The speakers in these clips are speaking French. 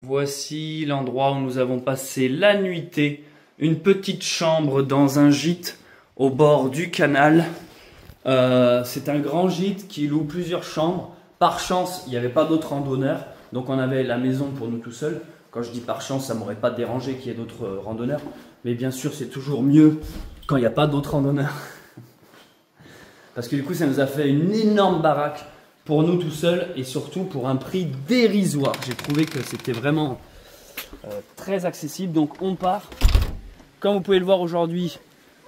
Voici l'endroit où nous avons passé la nuitée, une petite chambre dans un gîte au bord du canal. C'est un grand gîte qui loue plusieurs chambres. Par chance, il n'y avait pas d'autres randonneurs, donc on avait la maison pour nous tout seuls. Quand je dis par chance, ça ne m'aurait pas dérangé qu'il y ait d'autres randonneurs, mais bien sûr c'est toujours mieux quand il n'y a pas d'autres randonneurs. Parce que du coup ça nous a fait une énorme baraque pour nous tout seuls et surtout pour un prix dérisoire. J'ai trouvé que c'était vraiment très accessible. Donc on part. Comme vous pouvez le voir aujourd'hui,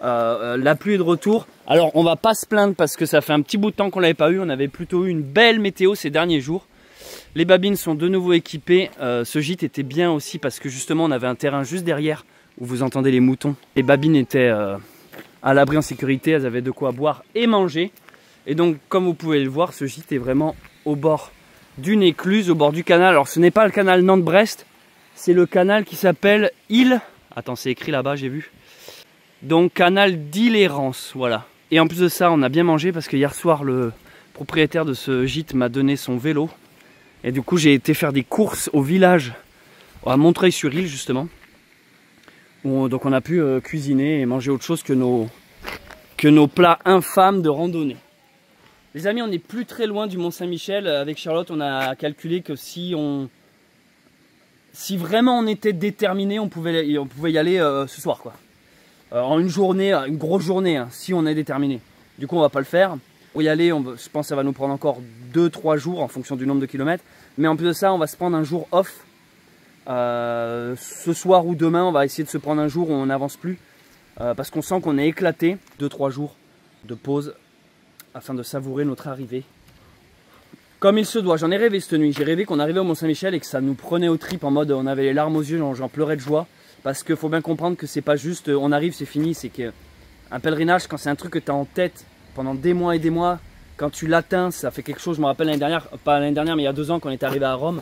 la pluie est de retour. Alors on va pas se plaindre parce que ça fait un petit bout de temps qu'on l'avait pas eu. On avait plutôt eu une belle météo ces derniers jours. Les babines sont de nouveau équipées. Ce gîte était bien aussi parce que justement on avait un terrain juste derrière où vous entendez les moutons. Les babines étaient à l'abri en sécurité. Elles avaient de quoi boire et manger. Et donc, comme vous pouvez le voir, ce gîte est vraiment au bord d'une écluse, au bord du canal. Alors, ce n'est pas le canal Nantes-Brest, c'est le canal qui s'appelle Île. Attends, c'est écrit là-bas, j'ai vu. Donc, canal d'Île-Errance, voilà. Et en plus de ça, on a bien mangé parce que hier soir, le propriétaire de ce gîte m'a donné son vélo. Et du coup, j'ai été faire des courses au village, à Montreuil-sur-Île, justement. Donc, on a pu cuisiner et manger autre chose que nos plats infâmes de randonnée. Les amis, on n'est plus très loin du Mont-Saint-Michel. Avec Charlotte, on a calculé que si vraiment on était déterminé, on pouvait y aller ce soir, quoi. En une journée, une grosse journée, hein, si on est déterminé. Du coup, on va pas le faire. Pour y aller, je pense que ça va nous prendre encore 2-3 jours en fonction du nombre de kilomètres. Mais en plus de ça, on va se prendre un jour off. Ce soir ou demain, on va essayer de se prendre un jour où on n'avance plus. Parce qu'on sent qu'on est éclaté. 2-3 jours de pause afin de savourer notre arrivée comme il se doit. J'en ai rêvé cette nuit, j'ai rêvé qu'on arrivait au Mont-Saint-Michel et que ça nous prenait aux tripes en mode on avait les larmes aux yeux, j'en pleurais de joie. Parce qu'il faut bien comprendre que c'est pas juste on arrive c'est fini, c'est qu'un pèlerinage, quand c'est un truc que tu as en tête pendant des mois et des mois, quand tu l'atteins, ça fait quelque chose. Je me rappelle l'année dernière, pas l'année dernière mais il y a 2 ans quand on est arrivé à Rome,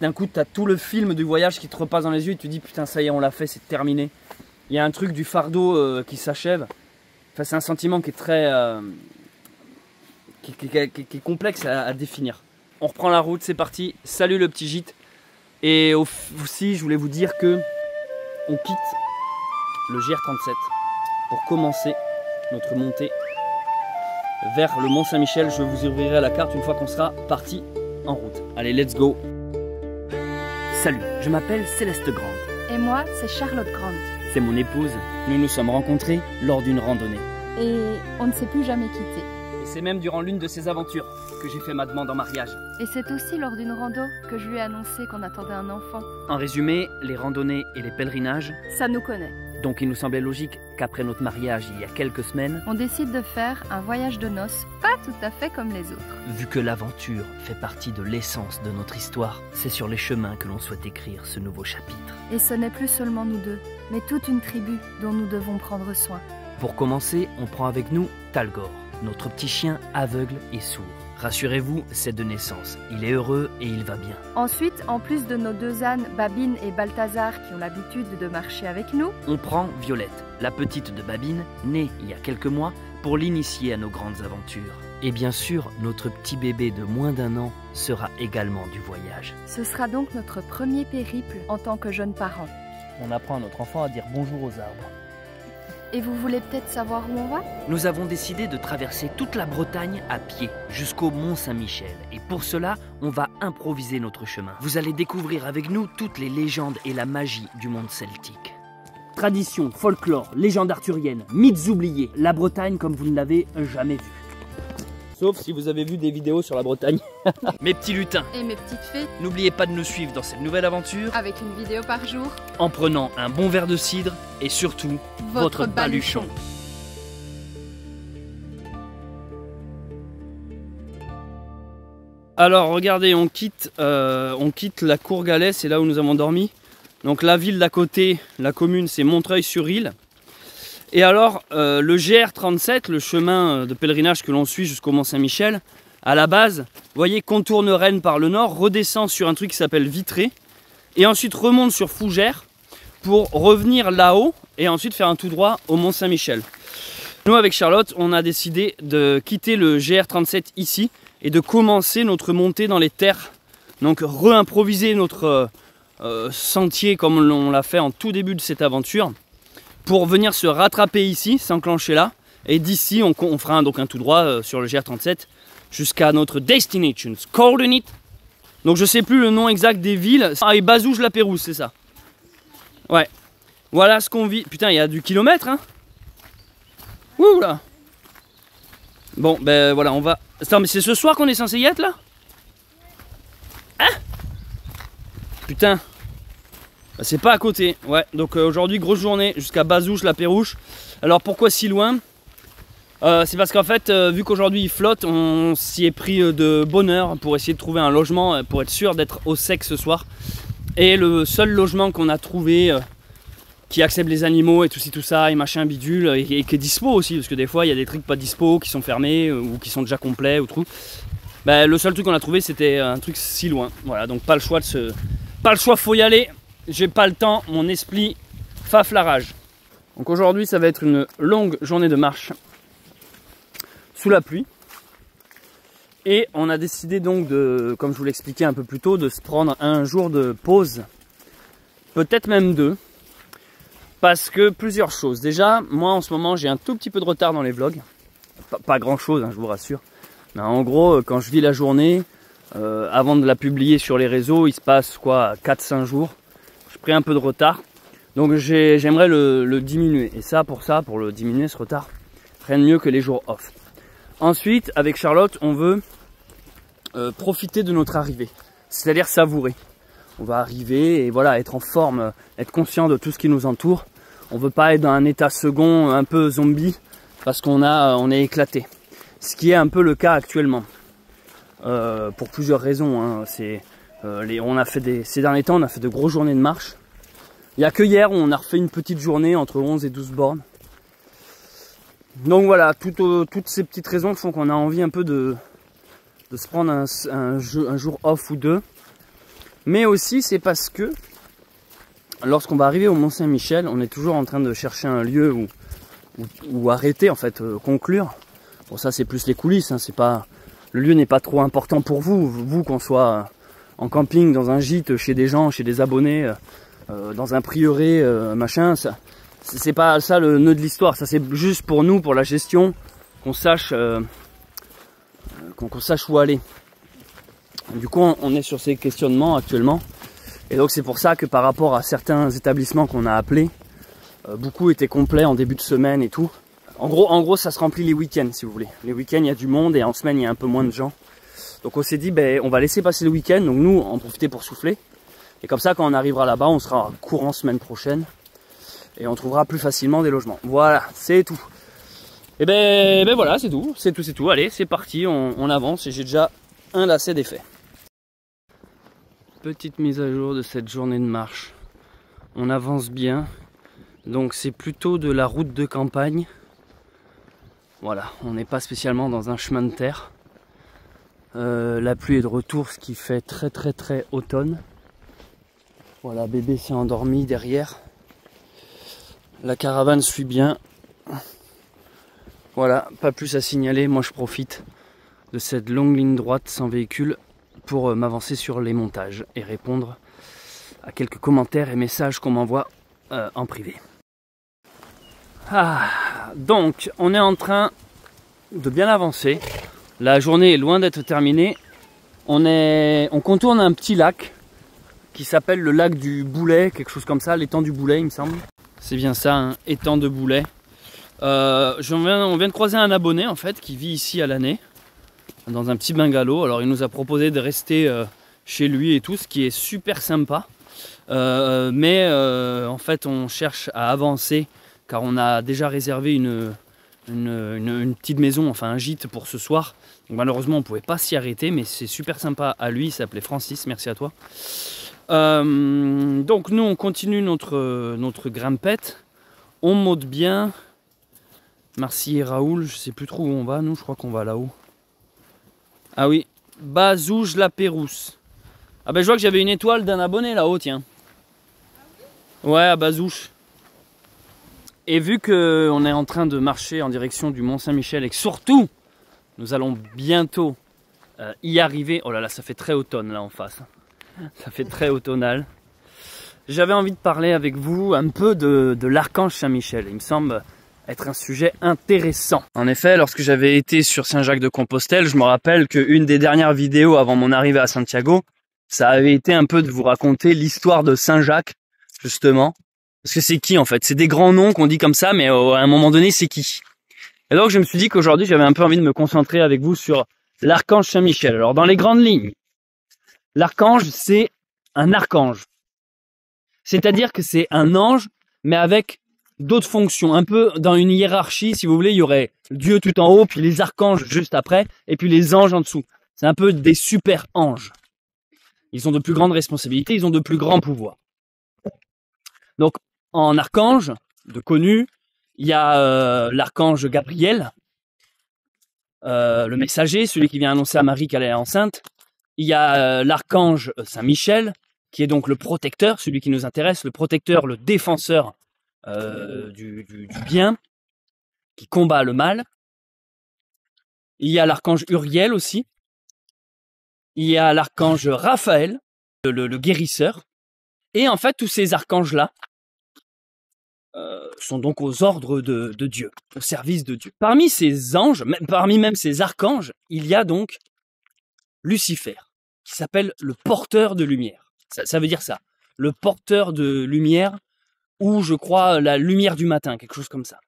d'un coup tu as tout le film du voyage qui te repasse dans les yeux et tu te dis putain ça y est on l'a fait, c'est terminé. Il y a un truc du fardeau qui s'achève. Enfin, c'est un sentiment qui est très... qui est complexe à définir. On reprend la route, c'est parti. Salut le petit gîte. Et aussi, je voulais vous dire que on quitte le GR37 pour commencer notre montée vers le Mont-Saint-Michel. Je vous ouvrirai la carte une fois qu'on sera parti en route. Allez, let's go. Salut, je m'appelle Céleste Grande. Et moi, c'est Charlotte Grande. C'est mon épouse. Nous nous sommes rencontrés lors d'une randonnée. Et on ne s'est plus jamais quittés. Et c'est même durant l'une de ces aventures que j'ai fait ma demande en mariage. Et c'est aussi lors d'une rando que je lui ai annoncé qu'on attendait un enfant. En résumé, les randonnées et les pèlerinages, ça nous connaît. Donc il nous semblait logique qu'après notre mariage il y a quelques semaines, on décide de faire un voyage de noces, pas tout à fait comme les autres. Vu que l'aventure fait partie de l'essence de notre histoire, c'est sur les chemins que l'on souhaite écrire ce nouveau chapitre. Et ce n'est plus seulement nous deux, mais toute une tribu dont nous devons prendre soin. Pour commencer, on prend avec nous Talgor, notre petit chien aveugle et sourd. Rassurez-vous, c'est de naissance, il est heureux et il va bien. Ensuite, en plus de nos 2 ânes, Babine et Balthazar, qui ont l'habitude de marcher avec nous, on prend Violette, la petite de Babine, née il y a quelques mois, pour l'initier à nos grandes aventures. Et bien sûr, notre petit bébé de moins d'1 an sera également du voyage. Ce sera donc notre premier périple en tant que jeunes parents. On apprend à notre enfant à dire bonjour aux arbres. Et vous voulez peut-être savoir où on va? Nous avons décidé de traverser toute la Bretagne à pied, jusqu'au Mont-Saint-Michel. Et pour cela, on va improviser notre chemin. Vous allez découvrir avec nous toutes les légendes et la magie du monde celtique. Tradition, folklore, légendes arthuriennes, mythes oubliés. La Bretagne comme vous ne l'avez jamais vue. Sauf si vous avez vu des vidéos sur la Bretagne. Mes petits lutins. Et mes petites fées. N'oubliez pas de nous suivre dans cette nouvelle aventure. Avec une vidéo par jour. En prenant un bon verre de cidre et surtout, votre baluchon. Alors regardez, on quitte la cour Galais, c'est là où nous avons dormi. Donc la ville d'à côté, la commune, c'est Montreuil-sur-Île. Et alors, le GR37, le chemin de pèlerinage que l'on suit jusqu'au Mont-Saint-Michel, à la base, vous voyez, contourne Rennes par le nord, redescend sur un truc qui s'appelle Vitré, et ensuite remonte sur Fougères pour revenir là-haut, et ensuite faire un tout droit au Mont-Saint-Michel. Nous, avec Charlotte, on a décidé de quitter le GR37 ici, et de commencer notre montée dans les terres. Donc, réimproviser notre sentier comme on l'a fait en tout début de cette aventure pour venir se rattraper ici, s'enclencher là. Et d'ici, on fera donc un tout droit sur le GR37 jusqu'à notre destination coordinate. Donc je sais plus le nom exact des villes. Ah, et Bazouges-la-Pérouse, c'est ça. Ouais. Voilà ce qu'on vit. Putain, il y a du kilomètre, hein. Ouh là. Bon, ben voilà, on va... Attends, mais c'est ce soir qu'on est censé y être, là? Hein? Putain. Bah, c'est pas à côté. Ouais, donc aujourd'hui, grosse journée jusqu'à Bazouges-la-Pérouge. Alors, pourquoi si loin? C'est parce qu'en fait, vu qu'aujourd'hui il flotte, on s'y est pris de bonne heure pour essayer de trouver un logement, pour être sûr d'être au sec ce soir. Et le seul logement qu'on a trouvé qui accepte les animaux et tout ci tout ça et machin bidule et qui est dispo aussi, parce que des fois il y a des trucs pas dispo qui sont fermés ou qui sont déjà complets ou tout. Bah, le seul truc qu'on a trouvé c'était un truc si loin. Voilà, donc pas le choix faut y aller. J'ai pas le temps, mon esprit faf la rage. Donc aujourd'hui ça va être une longue journée de marche sous la pluie. Et on a décidé donc de, comme je vous l'expliquais un peu plus tôt, de se prendre un jour de pause, peut-être même deux, parce que plusieurs choses. Déjà, moi en ce moment j'ai un tout petit peu de retard dans les vlogs, pas grand chose, hein, je vous rassure. Mais en gros, quand je vis la journée, avant de la publier sur les réseaux, il se passe quoi, 4-5 jours. J'ai pris un peu de retard, donc j'aimerais le diminuer. Et ça, pour le diminuer ce retard, rien de mieux que les jours off. Ensuite, avec Charlotte, on veut profiter de notre arrivée, c'est-à-dire savourer. On va arriver et voilà, être en forme, être conscient de tout ce qui nous entoure. On veut pas être dans un état second, un peu zombie, parce on est éclaté. Ce qui est un peu le cas actuellement, pour plusieurs raisons. Hein. Ces derniers temps, on a fait de grosses journées de marche. Il n'y a que hier où on a refait une petite journée entre 11 et 12 bornes. Donc voilà, toutes ces petites raisons font qu'on a envie un peu de se prendre un jour off ou deux. Mais aussi c'est parce que lorsqu'on va arriver au Mont-Saint-Michel, on est toujours en train de chercher un lieu où arrêter, en fait, conclure. Bon, ça c'est plus les coulisses, hein, le lieu n'est pas trop important pour vous qu'on soit en camping, dans un gîte, chez des gens, chez des abonnés, dans un prieuré, machin, ça. C'est pas ça le nœud de l'histoire, ça c'est juste pour nous, pour la gestion, qu'on sache où aller. Du coup on est sur ces questionnements actuellement. Et donc c'est pour ça que par rapport à certains établissements qu'on a appelés, beaucoup étaient complets en début de semaine et tout. En gros ça se remplit les week-ends si vous voulez. Les week-ends il y a du monde et en semaine il y a un peu moins de gens. Donc on s'est dit on va laisser passer le week-end, donc nous en profiter pour souffler. Et comme ça quand on arrivera là-bas on sera courant semaine prochaine. Et on trouvera plus facilement des logements. Voilà, c'est tout. Et ben voilà, c'est tout. Allez, c'est parti, on avance et j'ai déjà un lacet d'effet. Petite mise à jour de cette journée de marche. On avance bien. Donc c'est plutôt de la route de campagne. Voilà, on n'est pas spécialement dans un chemin de terre. La pluie est de retour, ce qui fait très automne. Voilà, bébé s'est endormi derrière. La caravane suit bien. Voilà, pas plus à signaler. Moi je profite de cette longue ligne droite sans véhicule pour m'avancer sur les montages et répondre à quelques commentaires et messages qu'on m'envoie en privé. Donc on est en train de bien avancer. La journée est loin d'être terminée. On contourne un petit lac qui s'appelle le lac du Boulet, quelque chose comme ça, l'étang du Boulet il me semble. C'est bien ça, un étang de Boulet. On vient de croiser un abonné en fait qui vit ici à l'année, dans un petit bungalow. Alors il nous a proposé de rester chez lui et tout, ce qui est super sympa. Mais en fait on cherche à avancer car on a déjà réservé une petite maison, enfin un gîte pour ce soir. Donc, malheureusement on ne pouvait pas s'y arrêter, mais c'est super sympa à lui, il s'appelait Francis, merci à toi. Donc nous on continue notre grimpette, on monte bien. Marcy et Raoul, je sais plus trop où on va, nous je crois qu'on va là-haut. Ah oui, Bazouges-la-Pérouse. Ah ben je vois que j'avais une étoile d'un abonné là-haut, tiens. Ouais, à Bazouges. Et vu qu'on est en train de marcher en direction du Mont-Saint-Michel et que surtout nous allons bientôt y arriver. Oh là là, ça fait très automne là en face. Ça fait très automnal. j'avais envie de parler avec vous un peu de l'archange Saint-Michel. Il me semble être un sujet intéressant. En effet, lorsque j'avais été sur Saint-Jacques-de-Compostelle, je me rappelle qu'une des dernières vidéos avant mon arrivée à Santiago, ça avait été un peu de vous raconter l'histoire de Saint-Jacques, justement. Parce que c'est qui en fait? C'est des grands noms qu'on dit comme ça, mais à un moment donné, c'est qui? Et donc je me suis dit qu'aujourd'hui, j'avais un peu envie de me concentrer avec vous sur l'archange Saint-Michel. Alors dans les grandes lignes, l'archange, c'est un archange. C'est-à-dire que c'est un ange, mais avec d'autres fonctions. Un peu dans une hiérarchie, si vous voulez, il y aurait Dieu tout en haut, puis les archanges juste après, et puis les anges en dessous. C'est un peu des super anges. Ils ont de plus grandes responsabilités, ils ont de plus grands pouvoirs. Donc, en archange, de connu, il y a l'archange Gabriel, le messager, celui qui vient annoncer à Marie qu'elle est enceinte. Il y a l'archange Saint-Michel, qui est donc le protecteur, celui qui nous intéresse, le protecteur, le défenseur du bien, qui combat le mal. Il y a l'archange Uriel aussi. Il y a l'archange Raphaël, le guérisseur. Et en fait, tous ces archanges-là sont donc aux ordres de Dieu, au service de Dieu. Parmi ces anges, parmi même ces archanges, il y a donc Lucifer, qui s'appelle le porteur de lumière. Ça veut dire ça, le porteur de lumière, ou je crois la lumière du matin, quelque chose comme ça.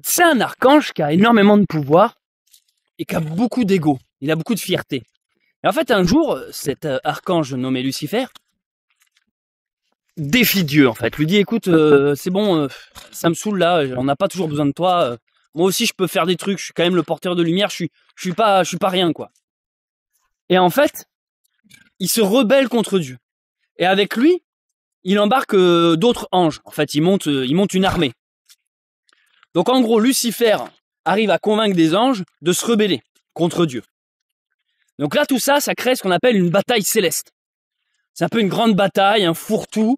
C'est un archange qui a énormément de pouvoir et qui a beaucoup d'ego, il a beaucoup de fierté. Et en fait, un jour, cet archange nommé Lucifer défie Dieu, en fait. Lui dit, écoute, c'est bon, ça me saoule là, on n'a pas toujours besoin de toi. Moi aussi, je peux faire des trucs, je suis quand même le porteur de lumière, je suis pas rien, quoi. Et en fait, il se rebelle contre Dieu. Et avec lui, il embarque d'autres anges. En fait, il monte une armée. Donc en gros, Lucifer arrive à convaincre des anges de se rebeller contre Dieu. Donc là, tout ça, ça crée ce qu'on appelle une bataille céleste. C'est un peu une grande bataille, un fourre-tout.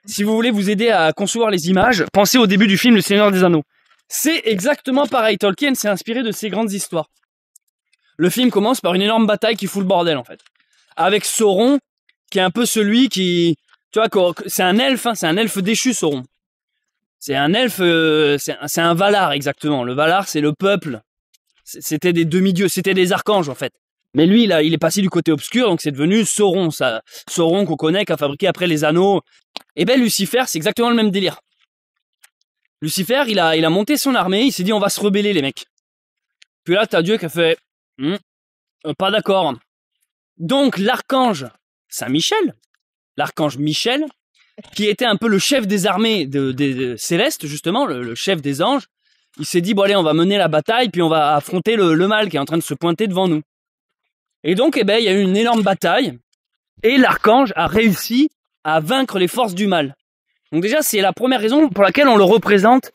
Si vous voulez vous aider à concevoir les images, pensez au début du film Le Seigneur des Anneaux. C'est exactement pareil. Tolkien s'est inspiré de ces grandes histoires. Le film commence par une énorme bataille qui fout le bordel, en fait. Avec Sauron, qui est un peu celui qui... Tu vois, c'est un elfe, hein, c'est un elfe déchu, Sauron. C'est un elfe, c'est un Valar, exactement. Le Valar, c'est le peuple. C'était des demi-dieux, c'était des archanges, en fait. Mais lui, là, il est passé du côté obscur, donc c'est devenu Sauron, ça. Sauron qu'on connaît, qui a fabriqué après les anneaux. Et ben Lucifer, c'est exactement le même délire. Lucifer, il a monté son armée, il s'est dit on va se rebeller les mecs. Puis là, t'as Dieu qui a fait pas d'accord. Donc l'archange Saint-Michel, l'archange Michel, qui était un peu le chef des armées des célestes, justement, le chef des anges, il s'est dit bon allez, on va mener la bataille, puis on va affronter le mal qui est en train de se pointer devant nous. Et donc, eh ben, il y a eu une énorme bataille, et l'archange a réussi à vaincre les forces du mal. Donc déjà, c'est la première raison pour laquelle on le représente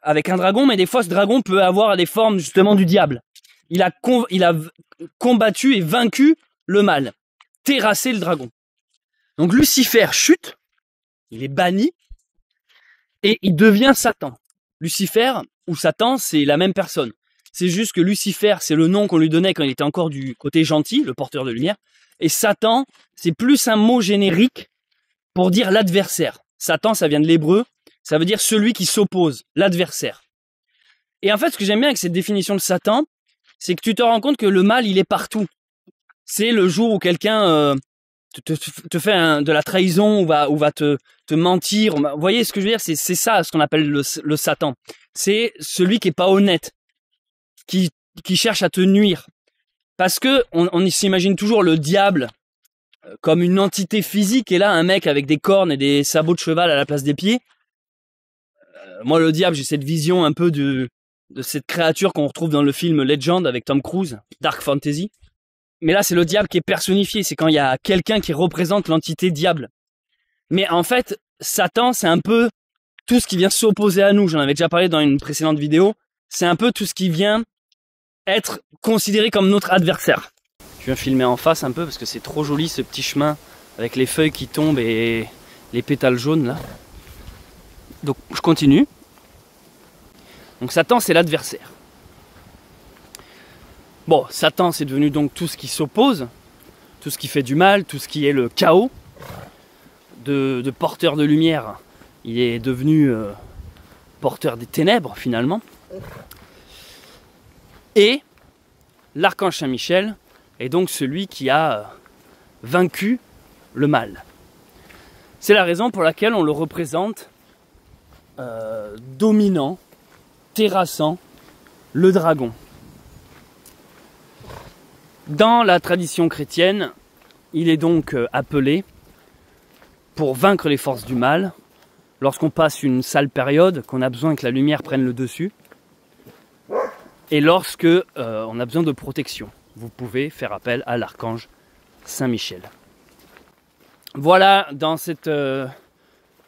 avec un dragon, mais des fois, ce dragon peut avoir des formes, justement, du diable. Il a combattu et vaincu le mal, terrassé le dragon. Donc Lucifer chute, il est banni, et il devient Satan. Lucifer ou Satan, c'est la même personne. C'est juste que Lucifer, c'est le nom qu'on lui donnait quand il était encore du côté gentil, le porteur de lumière. Et Satan, c'est plus un mot générique pour dire l'adversaire. Satan, ça vient de l'hébreu, ça veut dire celui qui s'oppose, l'adversaire. Et en fait, ce que j'aime bien avec cette définition de Satan, c'est que tu te rends compte que le mal, il est partout. C'est le jour où quelqu'un te fait de la trahison, ou va te mentir. Vous voyez ce que je veux dire? C'est ça ce qu'on appelle le Satan. C'est celui qui est pas honnête, qui cherche à te nuire. Parce que on s'imagine toujours le diable comme une entité physique, et là un mec avec des cornes et des sabots de cheval à la place des pieds. Moi le diable, j'ai cette vision un peu de cette créature qu'on retrouve dans le film Legend avec Tom Cruise, Dark Fantasy. Mais là c'est le diable qui est personnifié, c'est quand il y a quelqu'un qui représente l'entité diable. Mais en fait, Satan, c'est un peu tout ce qui vient s'opposer à nous. J'en avais déjà parlé dans une précédente vidéo. C'est un peu tout ce qui vient être considéré comme notre adversaire. Je viens filmer en face un peu parce que c'est trop joli ce petit chemin avec les feuilles qui tombent et les pétales jaunes là. Donc je continue. Donc Satan, c'est l'adversaire. Bon, Satan, c'est devenu donc tout ce qui s'oppose, tout ce qui fait du mal, tout ce qui est le chaos. de porteur de lumière, il est devenu porteur des ténèbres finalement. Et l'archange Saint-Michel est donc celui qui a vaincu le mal. C'est la raison pour laquelle on le représente dominant, terrassant le dragon. Dans la tradition chrétienne, il est donc appelé pour vaincre les forces du mal, lorsqu'on passe une sale période, qu'on a besoin que la lumière prenne le dessus, et lorsque on a besoin de protection. Vous pouvez faire appel à l'archange Saint-Michel. Voilà, dans cette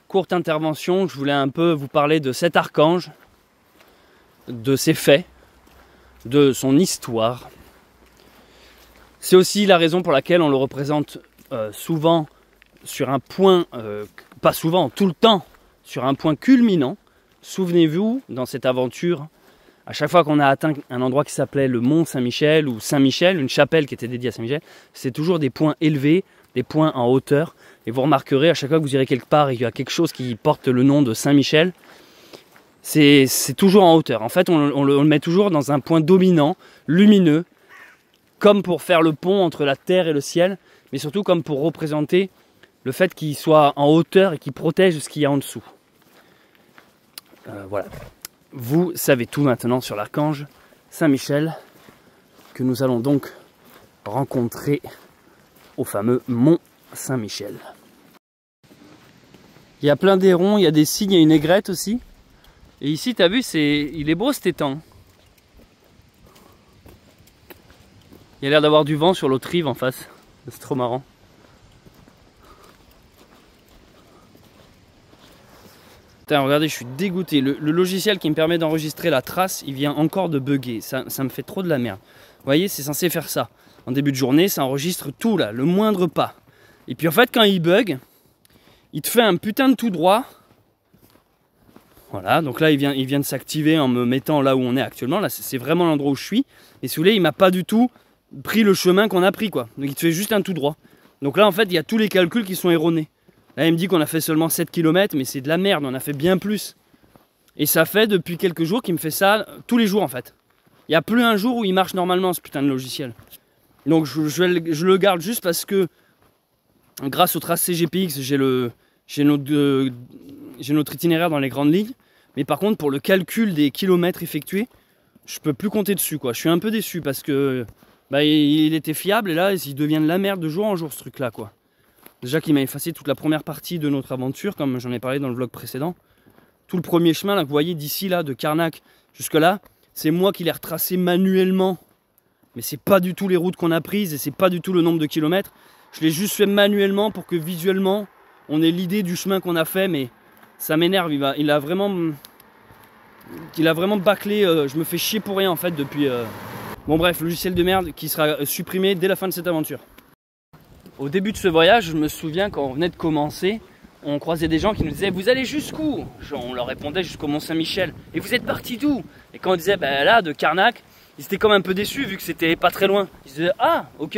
courte intervention, je voulais un peu vous parler de cet archange, de ses faits, de son histoire. C'est aussi la raison pour laquelle on le représente souvent sur un point, pas souvent, tout le temps, sur un point culminant. Souvenez-vous, dans cette aventure, à chaque fois qu'on a atteint un endroit qui s'appelait le Mont Saint-Michel ou Saint-Michel, une chapelle qui était dédiée à Saint-Michel, c'est toujours des points élevés, des points en hauteur. Et vous remarquerez, à chaque fois que vous irez quelque part et qu'il y a quelque chose qui porte le nom de Saint-Michel, c'est toujours en hauteur. En fait, on le met toujours dans un point dominant, lumineux, comme pour faire le pont entre la terre et le ciel, mais surtout comme pour représenter le fait qu'il soit en hauteur et qu'il protège ce qu'il y a en dessous. Voilà. Vous savez tout maintenant sur l'archange Saint-Michel, que nous allons donc rencontrer au fameux Mont Saint-Michel. Il y a plein d'érons, il y a des cygnes, il y a une aigrette aussi. Et ici, tu as vu, il est beau cet étang. Il y a l'air d'avoir du vent sur l'autre rive en face. C'est trop marrant. Putain, regardez, je suis dégoûté. Le logiciel qui me permet d'enregistrer la trace, il vient encore de bugger. Ça me fait trop de la merde. Vous voyez, c'est censé faire ça. En début de journée, ça enregistre tout là, le moindre pas. Et puis en fait, quand il bug, il te fait un putain de tout droit. Voilà, donc là, il vient de s'activer en me mettant là où on est actuellement. Là, c'est vraiment l'endroit où je suis. Et si vous voulez, il m'a pas du tout pris le chemin qu'on a pris, quoi. Donc il te fait juste un tout droit. Donc là, en fait, il y a tous les calculs qui sont erronés. Là, il me dit qu'on a fait seulement 7 km, mais c'est de la merde, on a fait bien plus. Et ça fait depuis quelques jours qu'il me fait ça tous les jours, en fait. Il n'y a plus un jour où il marche normalement, ce putain de logiciel. Donc je le garde juste parce que, grâce au tracé GPX, j'ai notre itinéraire dans les grandes lignes. Mais par contre, pour le calcul des kilomètres effectués, je peux plus compter dessus, quoi. Je suis un peu déçu parce que il était fiable et là, il devient de la merde de jour en jour, ce truc-là, quoi. Déjà qu'il m'a effacé toute la première partie de notre aventure, comme j'en ai parlé dans le vlog précédent. Tout le premier chemin là, que vous voyez d'ici, là, de Carnac jusque là, c'est moi qui l'ai retracé manuellement. Mais c'est pas du tout les routes qu'on a prises et c'est pas du tout le nombre de kilomètres. Je l'ai juste fait manuellement pour que visuellement, on ait l'idée du chemin qu'on a fait, mais ça m'énerve. Il a vraiment bâclé. Je me fais chier pour rien en fait depuis. Bon bref, logiciel de merde qui sera supprimé dès la fin de cette aventure. Au début de ce voyage, je me souviens quand on venait de commencer, on croisait des gens qui nous disaient « Vous allez jusqu'où » On leur répondait jusqu'au Mont Saint-Michel. « Et vous êtes partis d'où » Et quand on disait bah, « Là, de Carnac », ils étaient comme un peu déçus vu que c'était pas très loin. Ils se disaient « Ah, ok,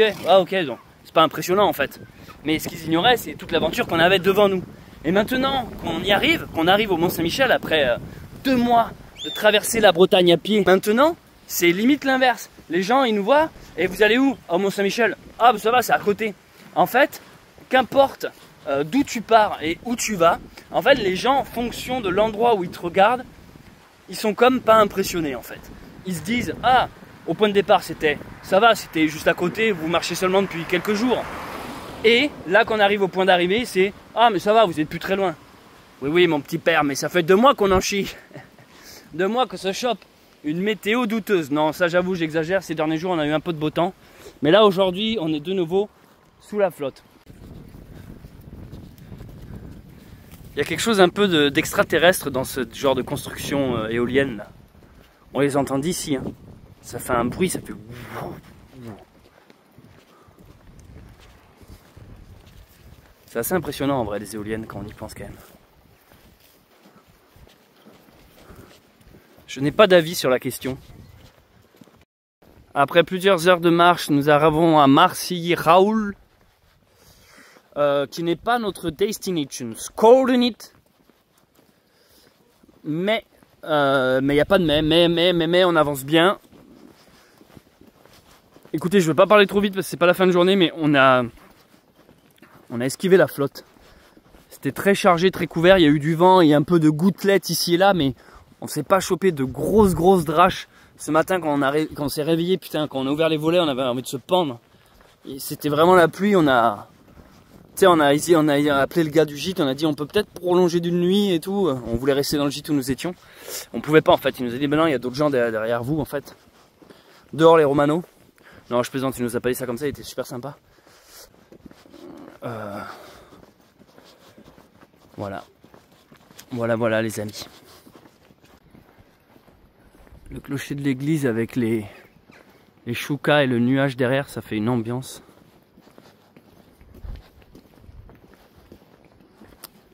donc c'est pas impressionnant en fait. » Mais ce qu'ils ignoraient, c'est toute l'aventure qu'on avait devant nous. Et maintenant qu'on y arrive, qu'on arrive au Mont Saint-Michel après 2 mois de traverser la Bretagne à pied, maintenant, c'est limite l'inverse. Les gens, ils nous voient, et vous allez où? Au Mont Saint-Michel. Ah, bah ça va, c'est à côté. En fait, qu'importe d'où tu pars et où tu vas, en fait, les gens, en fonction de l'endroit où ils te regardent, ils sont comme pas impressionnés, en fait. Ils se disent, ah, au point de départ, ça va, c'était juste à côté, vous marchez seulement depuis quelques jours. Et là, quand on arrive au point d'arrivée, c'est, ah, mais ça va, vous êtes plus très loin. Oui, oui, mon petit père, mais ça fait 2 mois qu'on en chie. 2 mois que se chope une météo douteuse. Non, ça, j'avoue, j'exagère. Ces derniers jours, on a eu un peu de beau temps. Mais là, aujourd'hui, on est de nouveau sous la flotte. Il y a quelque chose un peu d'extraterrestre dans ce genre de construction éolienne là. On les entend d'ici, hein. Ça fait un bruit, ça fait... C'est assez impressionnant en vrai les éoliennes quand on y pense quand même. Je n'ai pas d'avis sur la question. Après plusieurs heures de marche, nous arrivons à Marcilly-Raoul. qui n'est pas notre destination. Coordinate. Mais il n'y a pas de mais, on avance bien. Écoutez, je ne vais pas parler trop vite parce que c'est pas la fin de journée, mais on a esquivé la flotte. C'était très chargé, très couvert, il y a eu du vent et un peu de gouttelettes ici et là, mais on s'est pas chopé de grosses draches. Ce matin quand on s'est réveillé, putain, quand on a ouvert les volets, on avait envie de se pendre. C'était vraiment la pluie, on a appelé le gars du gîte, on a dit on peut peut-être prolonger d'une nuit et tout. On voulait rester dans le gîte où nous étions. On pouvait pas en fait, il nous a dit ben non, il y a d'autres gens derrière vous en fait. Dehors les Romano. Non, je plaisante, il nous a pas dit ça comme ça, il était super sympa. Voilà les amis. Le clocher de l'église avec les choukas et le nuage derrière, ça fait une ambiance.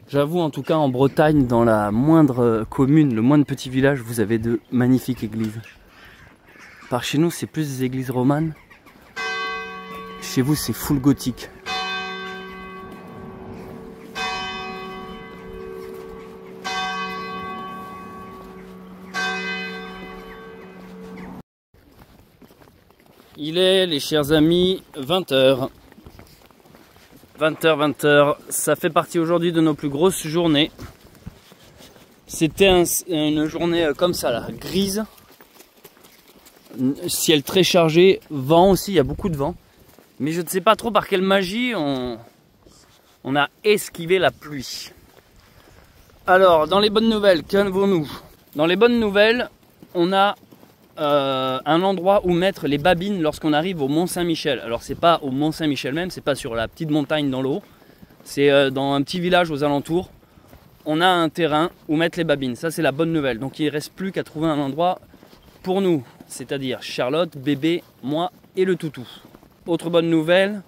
J'avoue en tout cas en Bretagne, dans la moindre commune, le moindre petit village, vous avez de magnifiques églises. Par chez nous c'est plus des églises romanes. Chez vous c'est full gothique. Il est, les chers amis, 20h. 20h, ça fait partie aujourd'hui de nos plus grosses journées. C'était une journée comme ça là, grise. Ciel très chargé, vent aussi, il y a beaucoup de vent. Mais je ne sais pas trop par quelle magie on a esquivé la pluie. Alors, dans les bonnes nouvelles, qu'avons-nous? Dans les bonnes nouvelles, on a un endroit où mettre les babines lorsqu'on arrive au Mont-Saint-Michel. Alors c'est pas au Mont-Saint-Michel même, c'est pas sur la petite montagne dans l'eau, c'est dans un petit village aux alentours. On a un terrain où mettre les babines, ça c'est la bonne nouvelle. Donc il ne reste plus qu'à trouver un endroit pour nous, c'est-à-dire Charlotte, bébé, moi et le toutou. Autre bonne nouvelle,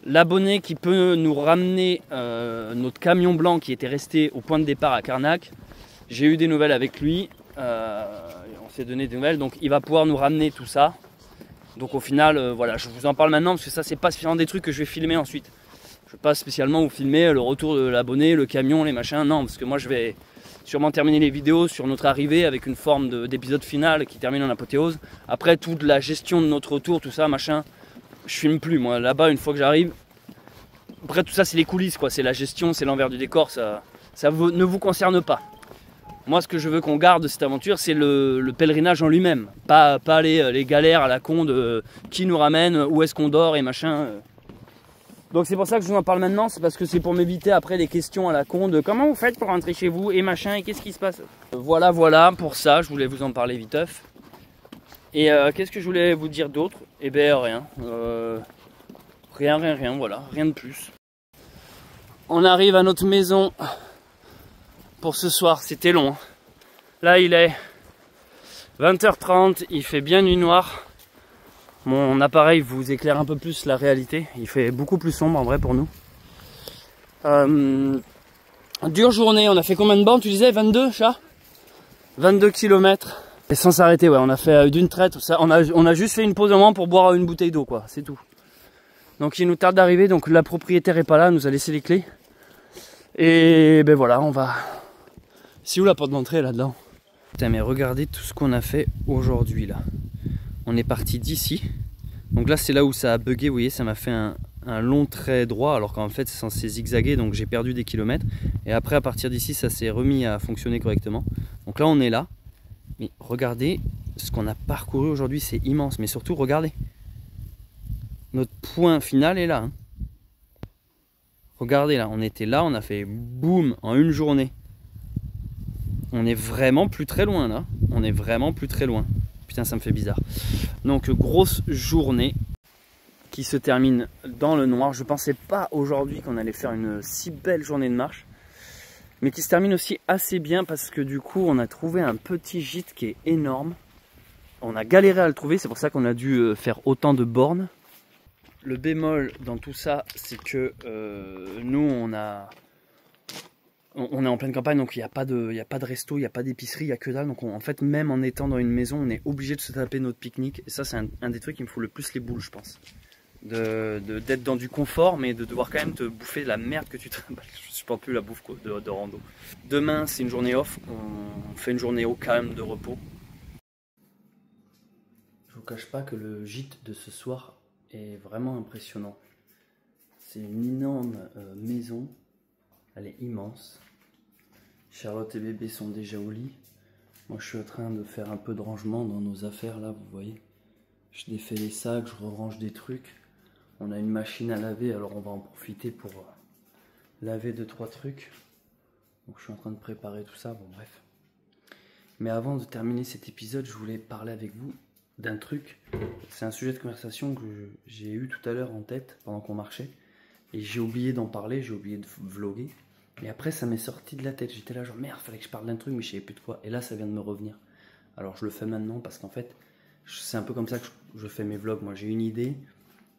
l'abonné qui peut nous ramener notre camion blanc qui était resté au point de départ à Carnac, j'ai eu des nouvelles avec lui. On s'est donné des nouvelles, donc il va pouvoir nous ramener tout ça. Donc au final, voilà, je vous en parle maintenant parce que ça c'est pas spécialement des trucs que je vais filmer ensuite. Je vais pas spécialement vous filmer le retour de l'abonné, le camion, les machins, non, parce que moi je vais sûrement terminer les vidéos sur notre arrivée avec une forme d'épisode final qui termine en apothéose. Après toute la gestion de notre retour, tout ça, machin, je filme plus moi. Là-bas, une fois que j'arrive, après tout ça c'est les coulisses quoi, c'est la gestion, c'est l'envers du décor, ça ne vous concerne pas. Moi, ce que je veux qu'on garde de cette aventure, c'est le pèlerinage en lui-même. Pas les galères à la con de qui nous ramène, où est-ce qu'on dort et machin. Donc c'est pour ça que je vous en parle maintenant, c'est parce que c'est pour m'éviter après les questions à la con de comment vous faites pour rentrer chez vous et machin et qu'est-ce qui se passe. Voilà, pour ça, je voulais vous en parler viteuf. Et qu'est-ce que je voulais vous dire d'autre? Eh ben rien. Rien, voilà, rien de plus. On arrive à notre maison. Pour ce soir, c'était long. Là, il est 20h30, il fait bien nuit noire. Mon appareil vous éclaire un peu plus la réalité. Il fait beaucoup plus sombre en vrai pour nous. Dure journée, on a fait combien de bornes tu disais? 22, chat? 22 km. Et sans s'arrêter, ouais, on a fait d'une traite. Ça, on a juste fait une pause au moment pour boire une bouteille d'eau, quoi, c'est tout. Donc il nous tarde d'arriver, donc la propriétaire est pas là, elle nous a laissé les clés. Et ben voilà, on va... C'est où la porte d'entrée là-dedans? Putain mais regardez tout ce qu'on a fait aujourd'hui là. On est parti d'ici. Donc là c'est là où ça a bugué, vous voyez, ça m'a fait un long trait droit alors qu'en fait c'est censé zigzaguer, donc j'ai perdu des kilomètres. Et après à partir d'ici ça s'est remis à fonctionner correctement. Donc là on est là. Mais regardez ce qu'on a parcouru aujourd'hui, c'est immense. Mais surtout regardez. Notre point final est là. Hein. Regardez là, on était là, on a fait boum en une journée. On est vraiment plus très loin là. On est vraiment plus très loin. Putain, ça me fait bizarre. Donc, grosse journée qui se termine dans le noir. Je pensais pas aujourd'hui qu'on allait faire une si belle journée de marche. Mais qui se termine aussi assez bien parce que du coup, on a trouvé un petit gîte qui est énorme. On a galéré à le trouver, c'est pour ça qu'on a dû faire autant de bornes. Le bémol dans tout ça, c'est que nous, on est en pleine campagne, donc il n'y a pas de resto, il n'y a pas d'épicerie, il n'y a que dalle. Donc en fait, même en étant dans une maison, on est obligé de se taper notre pique-nique. Et ça, c'est un des trucs qui me fout le plus les boules, je pense. d'être dans du confort, mais de devoir quand même te bouffer la merde que tu trimbales. Je supporte plus la bouffe quoi, de rando. Demain, c'est une journée off. On fait une journée au calme, de repos. Je vous cache pas que le gîte de ce soir est vraiment impressionnant. C'est une énorme maison. Elle est immense. Charlotte et bébé sont déjà au lit. Moi, je suis en train de faire un peu de rangement dans nos affaires là, vous voyez. Je défais les sacs, je range des trucs. On a une machine à laver, alors on va en profiter pour laver 2-3 trucs. Donc je suis en train de préparer tout ça, bon bref. Mais avant de terminer cet épisode, je voulais parler avec vous d'un truc. C'est un sujet de conversation que j'ai eu tout à l'heure en tête pendant qu'on marchait. Et j'ai oublié d'en parler, j'ai oublié de vlogger. Et après ça m'est sorti de la tête, j'étais là genre merde, fallait que je parle d'un truc mais je savais plus de quoi. Et là ça vient de me revenir. Alors je le fais maintenant parce qu'en fait, c'est un peu comme ça que je fais mes vlogs. Moi j'ai une idée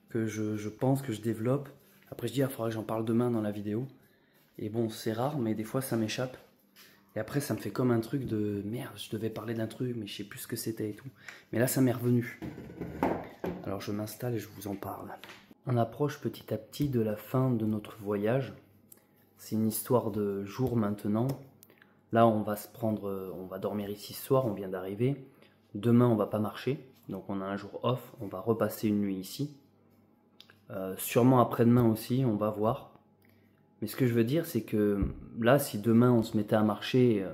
que je pense que je développe. Après je dis, il faudra que j'en parle demain dans la vidéo. Et bon, c'est rare, mais des fois ça m'échappe. Et après ça me fait comme un truc de merde, je devais parler d'un truc, mais je sais plus ce que c'était et tout. Mais là ça m'est revenu. Alors je m'installe et je vous en parle. On approche petit à petit de la fin de notre voyage. C'est une histoire de jours maintenant. Là on va on va dormir ici ce soir, on vient d'arriver. Demain on va pas marcher, donc on a un jour off, on va repasser une nuit ici. Sûrement après-demain aussi, on va voir. Mais ce que je veux dire, c'est que là, si demain on se mettait à marcher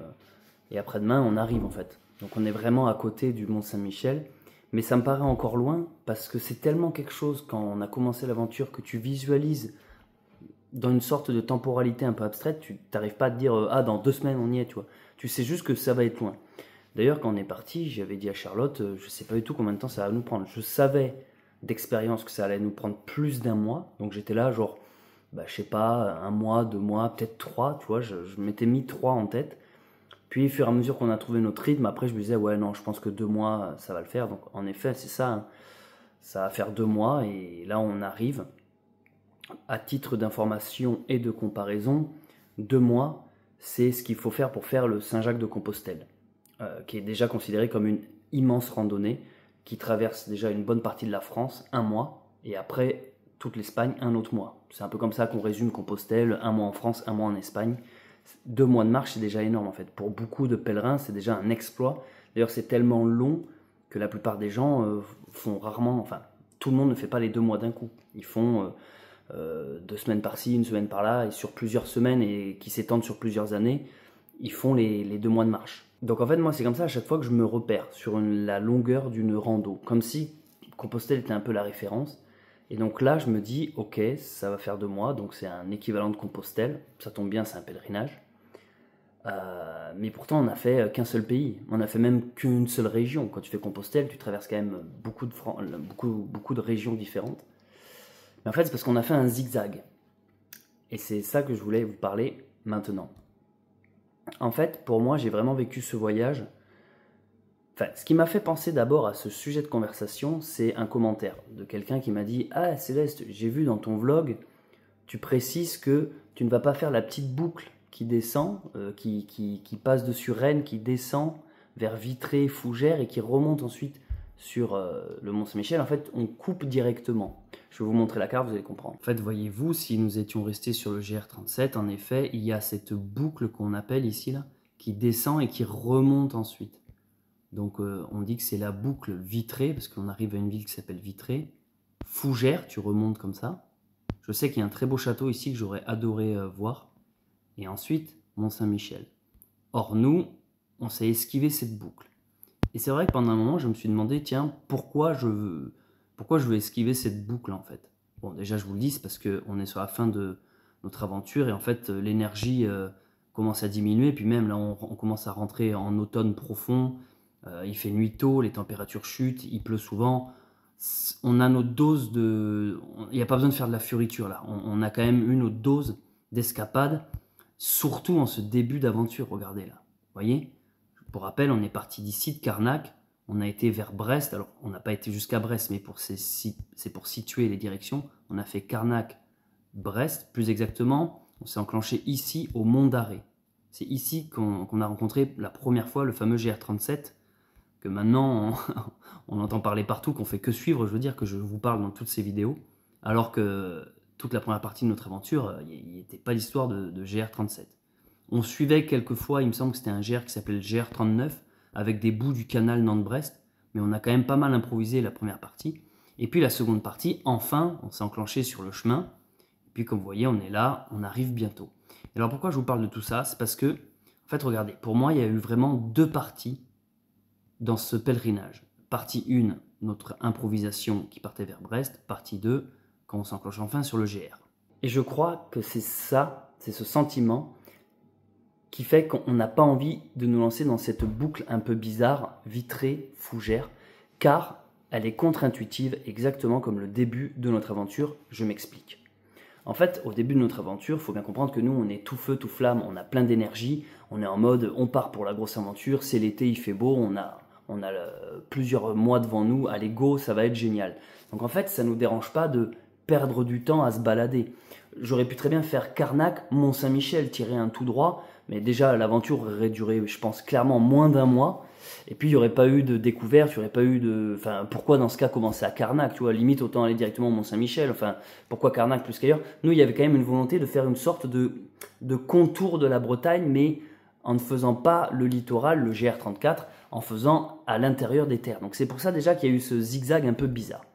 et après-demain on arrive en fait. Donc on est vraiment à côté du Mont Saint-Michel. Mais ça me paraît encore loin parce que c'est tellement quelque chose quand on a commencé l'aventure que tu visualises dans une sorte de temporalité un peu abstraite. Tu n'arrives pas à te dire ah dans 2 semaines on y est, tu vois. Tu sais juste que ça va être loin. D'ailleurs quand on est parti, j'avais dit à Charlotte, je sais pas du tout combien de temps ça va nous prendre. Je savais d'expérience que ça allait nous prendre plus d'1 mois. Donc j'étais là genre, je sais pas, 1 mois, 2 mois, peut-être 3, tu vois. Je m'étais mis 3 en tête. Puis au fur et à mesure qu'on a trouvé notre rythme, après je me disais, ouais non, je pense que 2 mois, ça va le faire. Donc en effet, c'est ça, hein. Ça va faire 2 mois et là on arrive. À titre d'information et de comparaison, 2 mois, c'est ce qu'il faut faire pour faire le Saint-Jacques-de-Compostelle, qui est déjà considéré comme une immense randonnée, qui traverse déjà une bonne partie de la France, 1 mois, et après toute l'Espagne, 1 autre mois. C'est un peu comme ça qu'on résume Compostelle, 1 mois en France, 1 mois en Espagne. 2 mois de marche, c'est déjà énorme en fait. Pour beaucoup de pèlerins, c'est déjà un exploit. D'ailleurs, c'est tellement long que la plupart des gens font rarement, enfin, tout le monde ne fait pas les 2 mois d'un coup. Ils font 2 semaines par-ci, 1 semaine par-là, et sur plusieurs semaines, et qui s'étendent sur plusieurs années, ils font les 2 mois de marche. Donc en fait, moi, c'est comme ça à chaque fois que je me repère sur la longueur d'une rando, comme si Compostelle était un peu la référence. Et donc là, je me dis, ok, ça va faire 2 mois, donc c'est un équivalent de Compostelle. Ça tombe bien, c'est un pèlerinage. Mais pourtant, on n'a fait qu'un seul pays. On n'a fait même qu'une seule région. Quand tu fais Compostelle, tu traverses quand même beaucoup de régions différentes. Mais en fait, c'est parce qu'on a fait un zigzag. Et c'est ça que je voulais vous parler maintenant. En fait, pour moi, j'ai vraiment vécu ce voyage. Enfin, ce qui m'a fait penser d'abord à ce sujet de conversation, c'est un commentaire de quelqu'un qui m'a dit « Ah Céleste, j'ai vu dans ton vlog, tu précises que tu ne vas pas faire la petite boucle qui descend, qui passe dessus Rennes, qui descend vers Vitré, Fougères et qui remonte ensuite sur le Mont Saint-Michel. En fait, on coupe directement. Je vais vous montrer la carte, vous allez comprendre. En fait, voyez-vous, si nous étions restés sur le GR37, en effet, il y a cette boucle qu'on appelle ici, là, qui descend et qui remonte ensuite. Donc, on dit que c'est la boucle Vitré, parce qu'on arrive à une ville qui s'appelle Vitré. Fougères, tu remontes comme ça. Je sais qu'il y a un très beau château ici que j'aurais adoré voir. Et ensuite, Mont-Saint-Michel. Or, nous, on s'est esquivé cette boucle. Et c'est vrai que pendant un moment, je me suis demandé, tiens, pourquoi je veux esquiver cette boucle, en fait. Bon, déjà, je vous le dis, c'est parce qu'on est sur la fin de notre aventure, et en fait, l'énergie commence à diminuer, puis même, là, on commence à rentrer en automne profond, il fait nuit tôt, les températures chutent, il pleut souvent, on a notre dose de... Il n'y a pas besoin de faire de la fioriture, là. On a quand même eu notre dose d'escapade, surtout en ce début d'aventure, regardez, là. Vous voyez ? Pour rappel, on est parti d'ici, de Carnac, on a été vers Brest, alors on n'a pas été jusqu'à Brest, mais c'est pour situer les directions, on a fait Carnac-Brest, plus exactement, on s'est enclenché ici, au Mont d'Arrée. C'est ici qu'on a rencontré la première fois le fameux GR37, que maintenant on entend parler partout, qu'on fait que suivre, je veux dire que je vous parle dans toutes ces vidéos. alors que toute la première partie de notre aventure, il n'était pas l'histoire de GR37. On suivait quelquefois, il me semble que c'était un GR qui s'appelait le GR39, avec des bouts du canal Nantes-Brest, mais on a quand même pas mal improvisé la première partie. Et puis la seconde partie, enfin, on s'est enclenché sur le chemin. Et puis comme vous voyez, on est là, on arrive bientôt. Et alors pourquoi je vous parle de tout ça? C'est parce que, en fait, regardez, pour moi, il y a eu vraiment deux parties dans ce pèlerinage. Partie 1, notre improvisation qui partait vers Brest. Partie 2, quand on s'enclenche enfin sur le GR. Et je crois que c'est ça, c'est ce sentiment qui fait qu'on n'a pas envie de nous lancer dans cette boucle un peu bizarre, vitrée, fougère, car elle est contre-intuitive, exactement comme le début de notre aventure. Je m'explique. En fait, au début de notre aventure, il faut bien comprendre que nous, on est tout feu, tout flamme, on a plein d'énergie, on est en mode, on part pour la grosse aventure, c'est l'été, il fait beau, on a plusieurs mois devant nous, allez go, ça va être génial. Donc en fait, ça ne nous dérange pas de perdre du temps à se balader. J'aurais pu très bien faire Carnac, Mont-Saint-Michel, tirer un tout droit, mais déjà l'aventure aurait duré, je pense, clairement moins d'un mois. Et puis il n'y aurait pas eu de découverte, il n'y aurait pas eu de... Enfin, pourquoi dans ce cas commencer à Carnac, tu vois, limite autant aller directement au Mont-Saint-Michel, enfin, pourquoi Carnac plus qu'ailleurs? Nous, il y avait quand même une volonté de faire une sorte de contour de la Bretagne, mais en ne faisant pas le littoral, le GR34, en faisant à l'intérieur des terres. Donc c'est pour ça déjà qu'il y a eu ce zigzag un peu bizarre.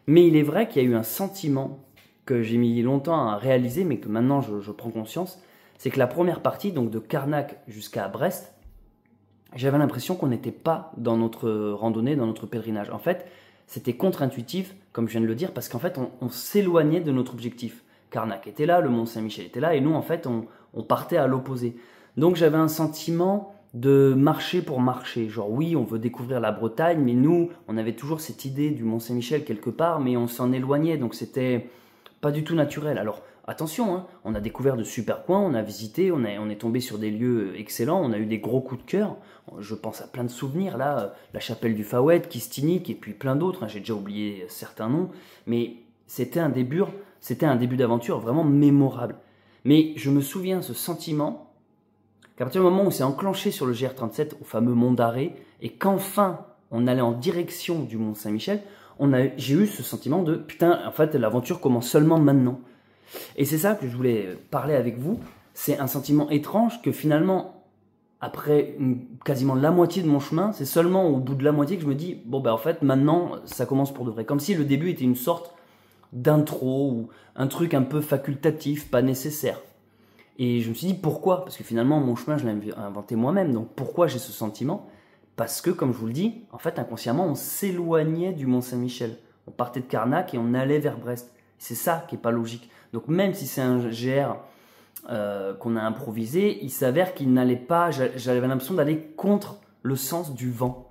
Mais il est vrai qu'il y a eu un sentiment que j'ai mis longtemps à réaliser, mais que maintenant je prends conscience, c'est que la première partie, donc de Carnac jusqu'à Brest, j'avais l'impression qu'on n'était pas dans notre randonnée, dans notre pèlerinage. En fait, c'était contre-intuitif, comme je viens de le dire, parce qu'en fait, on s'éloignait de notre objectif. Carnac était là, le Mont-Saint-Michel était là, et nous, en fait, on partait à l'opposé. Donc j'avais un sentiment de marcher pour marcher. Genre oui, on veut découvrir la Bretagne, mais nous, on avait toujours cette idée du Mont-Saint-Michel quelque part, mais on s'en éloignait, donc c'était pas du tout naturel. Alors attention, hein, on a découvert de super coins, on a visité, on est tombé sur des lieux excellents, on a eu des gros coups de cœur. Je pense à plein de souvenirs là, la chapelle du Fawet, Kistinic et puis plein d'autres, hein, j'ai déjà oublié certains noms, mais c'était un début d'aventure vraiment mémorable. Mais je me souviens ce sentiment qu'à partir du moment où on s'est enclenché sur le GR37, au fameux Mont d'Arrée, et qu'enfin on allait en direction du Mont Saint-Michel, j'ai eu ce sentiment de putain, en fait l'aventure commence seulement maintenant. Et c'est ça que je voulais parler avec vous. C'est un sentiment étrange que finalement, après quasiment la moitié de mon chemin, c'est seulement au bout de la moitié que je me dis bon ben en fait maintenant ça commence pour de vrai. Comme si le début était une sorte d'intro ou un truc un peu facultatif, pas nécessaire. Et je me suis dit pourquoi? Parce que finalement mon chemin je l'ai inventé moi-même. Donc pourquoi j'ai ce sentiment? Parce que comme je vous le dis, en fait inconsciemment on s'éloignait du Mont Saint-Michel. On partait de Carnac et on allait vers Brest. C'est ça qui est pas logique. Donc même si c'est un GR qu'on a improvisé, il s'avère qu'il n'allait pas, j'avais l'impression d'aller contre le sens du vent.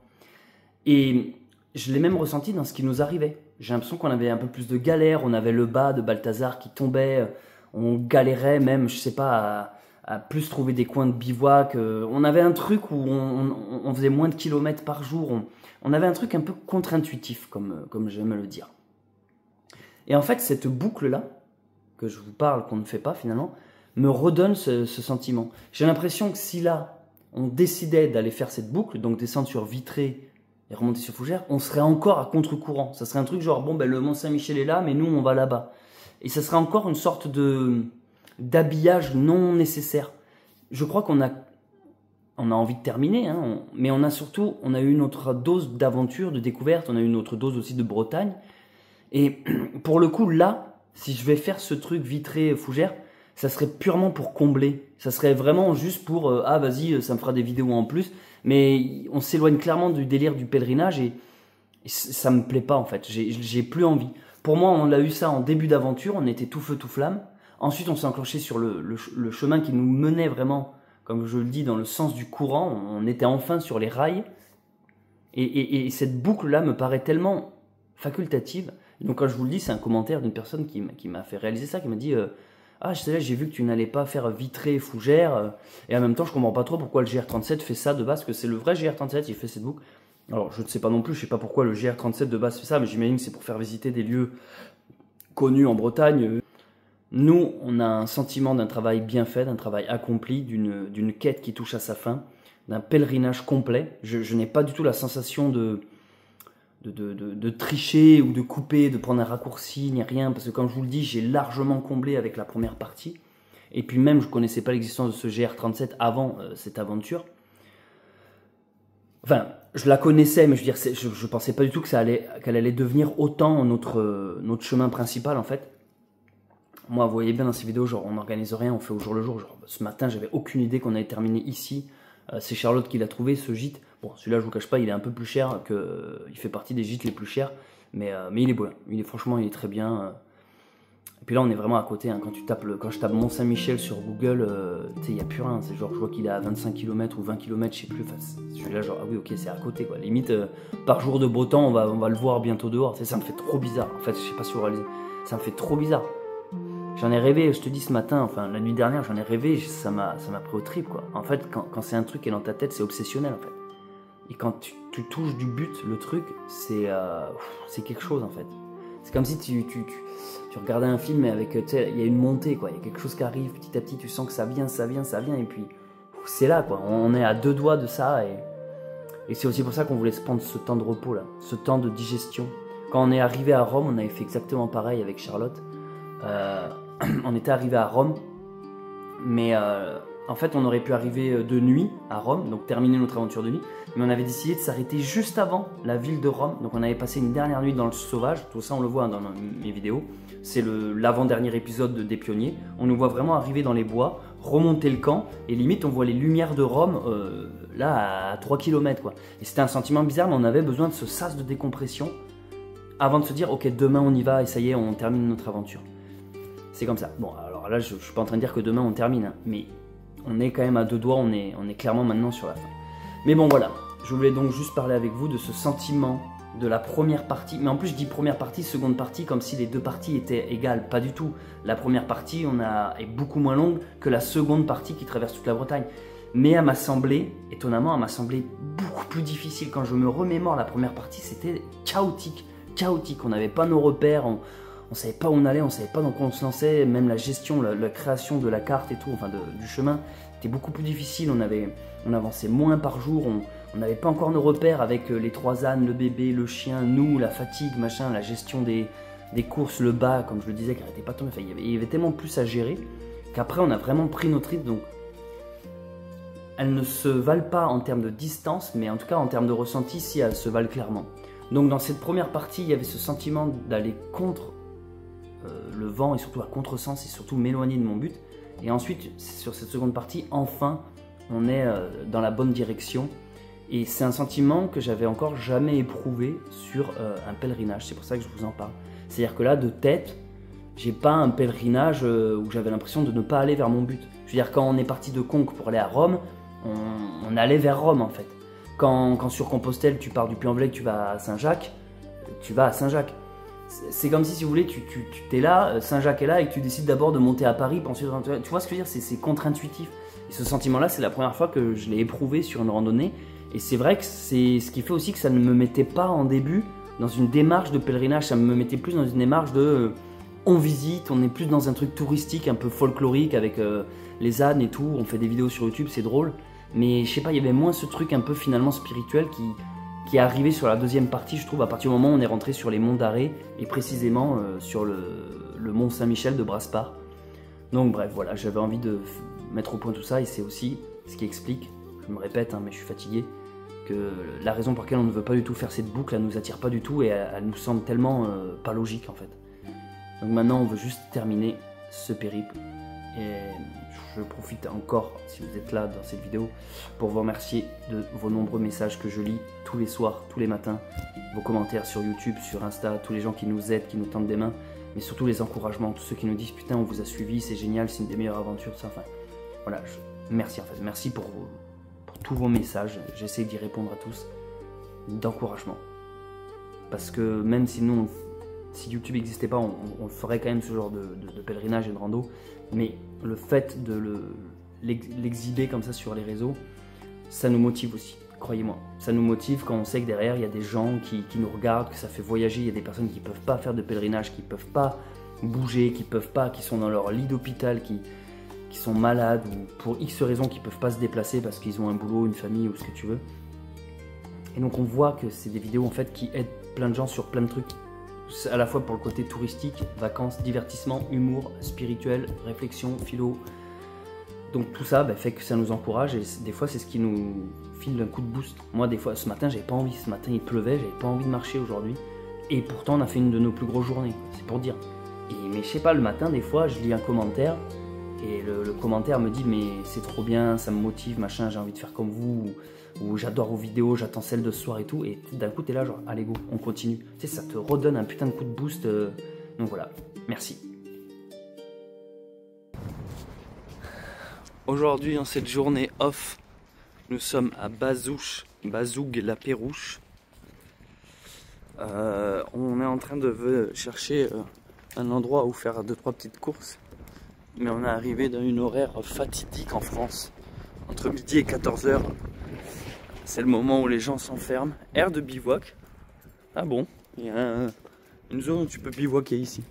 Et je l'ai même ressenti dans ce qui nous arrivait. J'ai l'impression qu'on avait un peu plus de galère, on avait le bas de Balthazar qui tombait, on galérait même, je sais pas, à plus trouver des coins de bivouac. On avait un truc où on faisait moins de kilomètres par jour. On avait un truc un peu contre-intuitif, comme j'aime le dire. Et en fait, cette boucle-là, que je vous parle, qu'on ne fait pas finalement, me redonne ce sentiment. J'ai l'impression que si là, on décidait d'aller faire cette boucle, donc descendre sur Vitré et remonter sur Fougères, on serait encore à contre-courant. Ça serait un truc genre, bon, ben, le Mont-Saint-Michel est là, mais nous, on va là-bas. Et ça serait encore une sorte d'habillage non nécessaire. Je crois qu'on a envie de terminer, hein, mais on a eu notre dose d'aventure, de découverte, on a eu notre dose aussi de Bretagne. Et pour le coup, là, si je vais faire ce truc Vitré-Fougères, ça serait purement pour combler. Ça serait vraiment juste pour ah vas-y, ça me fera des vidéos en plus. Mais on s'éloigne clairement du délire du pèlerinage et ça me plaît pas en fait. J'ai plus envie. Pour moi, on a eu ça en début d'aventure, on était tout feu tout flamme. Ensuite, on s'est enclenché sur le chemin qui nous menait vraiment, comme je le dis, dans le sens du courant. On était enfin sur les rails. Et cette boucle-là me paraît tellement facultative. Donc quand je vous le dis, c'est un commentaire d'une personne qui m'a fait réaliser ça, qui m'a dit ah, j'ai vu que tu n'allais pas faire Vitré et Fougères, et en même temps, je comprends pas trop pourquoi le GR37 fait ça de base, parce que c'est le vrai GR37, il fait cette boucle. Alors, je ne sais pas non plus, je sais pas pourquoi le GR37 de base fait ça, mais j'imagine que c'est pour faire visiter des lieux connus en Bretagne. Nous, on a un sentiment d'un travail bien fait, d'un travail accompli, d'une quête qui touche à sa fin, d'un pèlerinage complet. Je n'ai pas du tout la sensation de de tricher ou de couper, de prendre un raccourci, ni rien, parce que comme je vous le dis, j'ai largement comblé avec la première partie. Et puis même, je ne connaissais pas l'existence de ce GR37 avant cette aventure. Enfin, je la connaissais, mais je veux dire, je pensais pas du tout qu'elle allait devenir autant notre chemin principal, en fait. Moi, vous voyez bien dans ces vidéos, genre, on n'organise rien, on fait au jour le jour. Genre, ce matin, j'avais aucune idée qu'on allait terminer ici. C'est Charlotte qui l'a trouvé, ce gîte. Bon, celui-là, je vous cache pas, il est un peu plus cher, il fait partie des gîtes les plus chers, mais il est beau. Franchement, il est très bien. Et puis là, on est vraiment à côté. Hein. Quand je tape Mont-Saint-Michel sur Google, il n'y a plus rien. C'est genre, je vois qu'il est à 25 km ou 20 km, je sais plus. Enfin, celui-là, genre, ah oui, ok, c'est à côté, quoi. Limite, par jour de beau temps, on va le voir bientôt dehors. Ça me fait trop bizarre. En fait, je sais pas si vous réalisez. Ça me fait trop bizarre. J'en ai rêvé, je te dis ce matin, enfin la nuit dernière, j'en ai rêvé, ça m'a pris au trip, quoi. En fait, quand c'est un truc qui est dans ta tête, c'est obsessionnel, en fait. Et quand tu touches du but, le truc, c'est quelque chose, en fait. C'est comme si tu regardais un film et avec, tu sais, il y a une montée, quoi. Il y a quelque chose qui arrive petit à petit, tu sens que ça vient, et puis c'est là, quoi. On est à 2 doigts de ça, et c'est aussi pour ça qu'on voulait se prendre ce temps de repos, là, ce temps de digestion. Quand on est arrivé à Rome, on avait fait exactement pareil avec Charlotte. On était arrivé à Rome, mais en fait on aurait pu arriver de nuit à Rome, donc terminer notre aventure de nuit, mais on avait décidé de s'arrêter juste avant la ville de Rome, donc on avait passé une dernière nuit dans le sauvage, tout ça on le voit dans mes vidéos, c'est l'avant-dernier épisode des pionniers, on nous voit vraiment arriver dans les bois, remonter le camp, et limite on voit les lumières de Rome là à 3 km, quoi. Et c'était un sentiment bizarre, mais on avait besoin de ce sas de décompression avant de se dire ok, demain on y va et ça y est, on termine notre aventure. C'est comme ça. Bon, alors là, je ne suis pas en train de dire que demain on termine, hein, mais on est quand même à 2 doigts, on est clairement maintenant sur la fin. Mais bon, voilà. Je voulais donc juste parler avec vous de ce sentiment de la première partie. Mais en plus, je dis première partie, seconde partie, comme si les deux parties étaient égales. Pas du tout. La première partie est beaucoup moins longue que la seconde partie qui traverse toute la Bretagne. Mais elle m'a semblé, étonnamment, elle m'a semblé beaucoup plus difficile. Quand je me remémore la première partie, c'était chaotique. On n'avait pas nos repères, on savait pas où on allait, on savait pas dans quoi on se lançait, même la gestion, la création de la carte et tout, enfin du chemin, était beaucoup plus difficile, on avançait moins par jour, on n'avait pas encore nos repères avec les 3 ânes, le bébé, le chien, nous, la fatigue, machin, la gestion des courses, le bas, comme je le disais, qui n'arrêtait pas de tomber, enfin, il y avait tellement plus à gérer, qu'après on a vraiment pris notre rythme, donc elles ne se valent pas en termes de distance, mais en tout cas en termes de ressenti, si elles se valent clairement. Donc dans cette première partie, il y avait ce sentiment d'aller contre le vent et surtout à contresens et surtout m'éloigner de mon but. Et ensuite, sur cette seconde partie, enfin, on est dans la bonne direction. Et c'est un sentiment que j'avais encore jamais éprouvé sur un pèlerinage. C'est pour ça que je vous en parle. C'est-à-dire que là, de tête, j'ai pas un pèlerinage où j'avais l'impression de ne pas aller vers mon but. Je veux dire, quand on est parti de Conques pour aller à Rome, on allait vers Rome en fait. Quand sur Compostelle, tu pars du Puy-en-Velay, tu vas à Saint-Jacques, tu vas à Saint-Jacques. C'est comme si vous voulez, tu t'es là, Saint-Jacques est là et que tu décides d'abord de monter à Paris, puis ensuite, tu vois ce que je veux dire, c'est contre-intuitif. Et ce sentiment-là, c'est la première fois que je l'ai éprouvé sur une randonnée. Et c'est vrai que c'est ce qui fait aussi que ça ne me mettait pas en début dans une démarche de pèlerinage, ça me mettait plus dans une démarche de on visite, on est plus dans un truc touristique, un peu folklorique avec les ânes et tout, on fait des vidéos sur YouTube, c'est drôle. Mais je sais pas, il y avait moins ce truc un peu finalement spirituel qui est arrivé sur la deuxième partie, je trouve, à partir du moment où on est rentré sur les monts d'Arrée et précisément sur le mont Saint-Michel de Brasparts. Donc bref, voilà, j'avais envie de mettre au point tout ça et c'est aussi ce qui explique, je me répète, hein, mais je suis fatigué, que la raison pour laquelle on ne veut pas du tout faire cette boucle, elle nous attire pas du tout et elle nous semble tellement pas logique en fait. Donc maintenant, on veut juste terminer ce périple et je profite encore, si vous êtes là dans cette vidéo, pour vous remercier de vos nombreux messages que je lis tous les soirs, tous les matins, vos commentaires sur YouTube, sur Insta, tous les gens qui nous aident, qui nous tendent des mains, mais surtout les encouragements, tous ceux qui nous disent putain on vous a suivi, c'est génial, c'est une des meilleures aventures, ça, enfin, voilà, merci en fait, merci pour tous vos messages, j'essaie d'y répondre à tous, d'encouragement, parce que même si nous, si YouTube n'existait pas, on ferait quand même ce genre de pèlerinage et de rando, mais le fait de l'exhiber comme ça sur les réseaux, ça nous motive aussi, croyez-moi. Ça nous motive quand on sait que derrière, il y a des gens qui nous regardent, que ça fait voyager, il y a des personnes qui ne peuvent pas faire de pèlerinage, qui ne peuvent pas bouger, qui sont dans leur lit d'hôpital, qui sont malades, ou pour X raisons, qui ne peuvent pas se déplacer parce qu'ils ont un boulot, une famille ou ce que tu veux. Et donc on voit que c'est des vidéos en fait qui aident plein de gens sur plein de trucs. C'est à la fois pour le côté touristique, vacances, divertissement, humour, spirituel, réflexion, philo. Donc tout ça fait que ça nous encourage et des fois c'est ce qui nous file un coup de boost. Moi des fois ce matin j'avais pas envie, ce matin il pleuvait, j'avais pas envie de marcher aujourd'hui. Et pourtant on a fait une de nos plus grosses journées, c'est pour dire. Mais je sais pas, le matin des fois je lis un commentaire et le commentaire me dit mais c'est trop bien, ça me motive, machin, j'ai envie de faire comme vous, ou j'adore vos vidéos, j'attends celle de ce soir et tout. Et d'un coup t'es là genre allez go, on continue. Tu sais, ça te redonne un putain de coup de boost. Donc voilà, merci. Aujourd'hui, en cette journée off, nous sommes à Bazoug-la-Pérouche. On est en train de chercher un endroit où faire 2-3 petites courses. Mais on est arrivé dans une horaire fatidique en France. Entre midi et 14h. C'est le moment où les gens s'enferment. Aire de bivouac. Ah bon, il y a une zone où tu peux bivouaquer ici.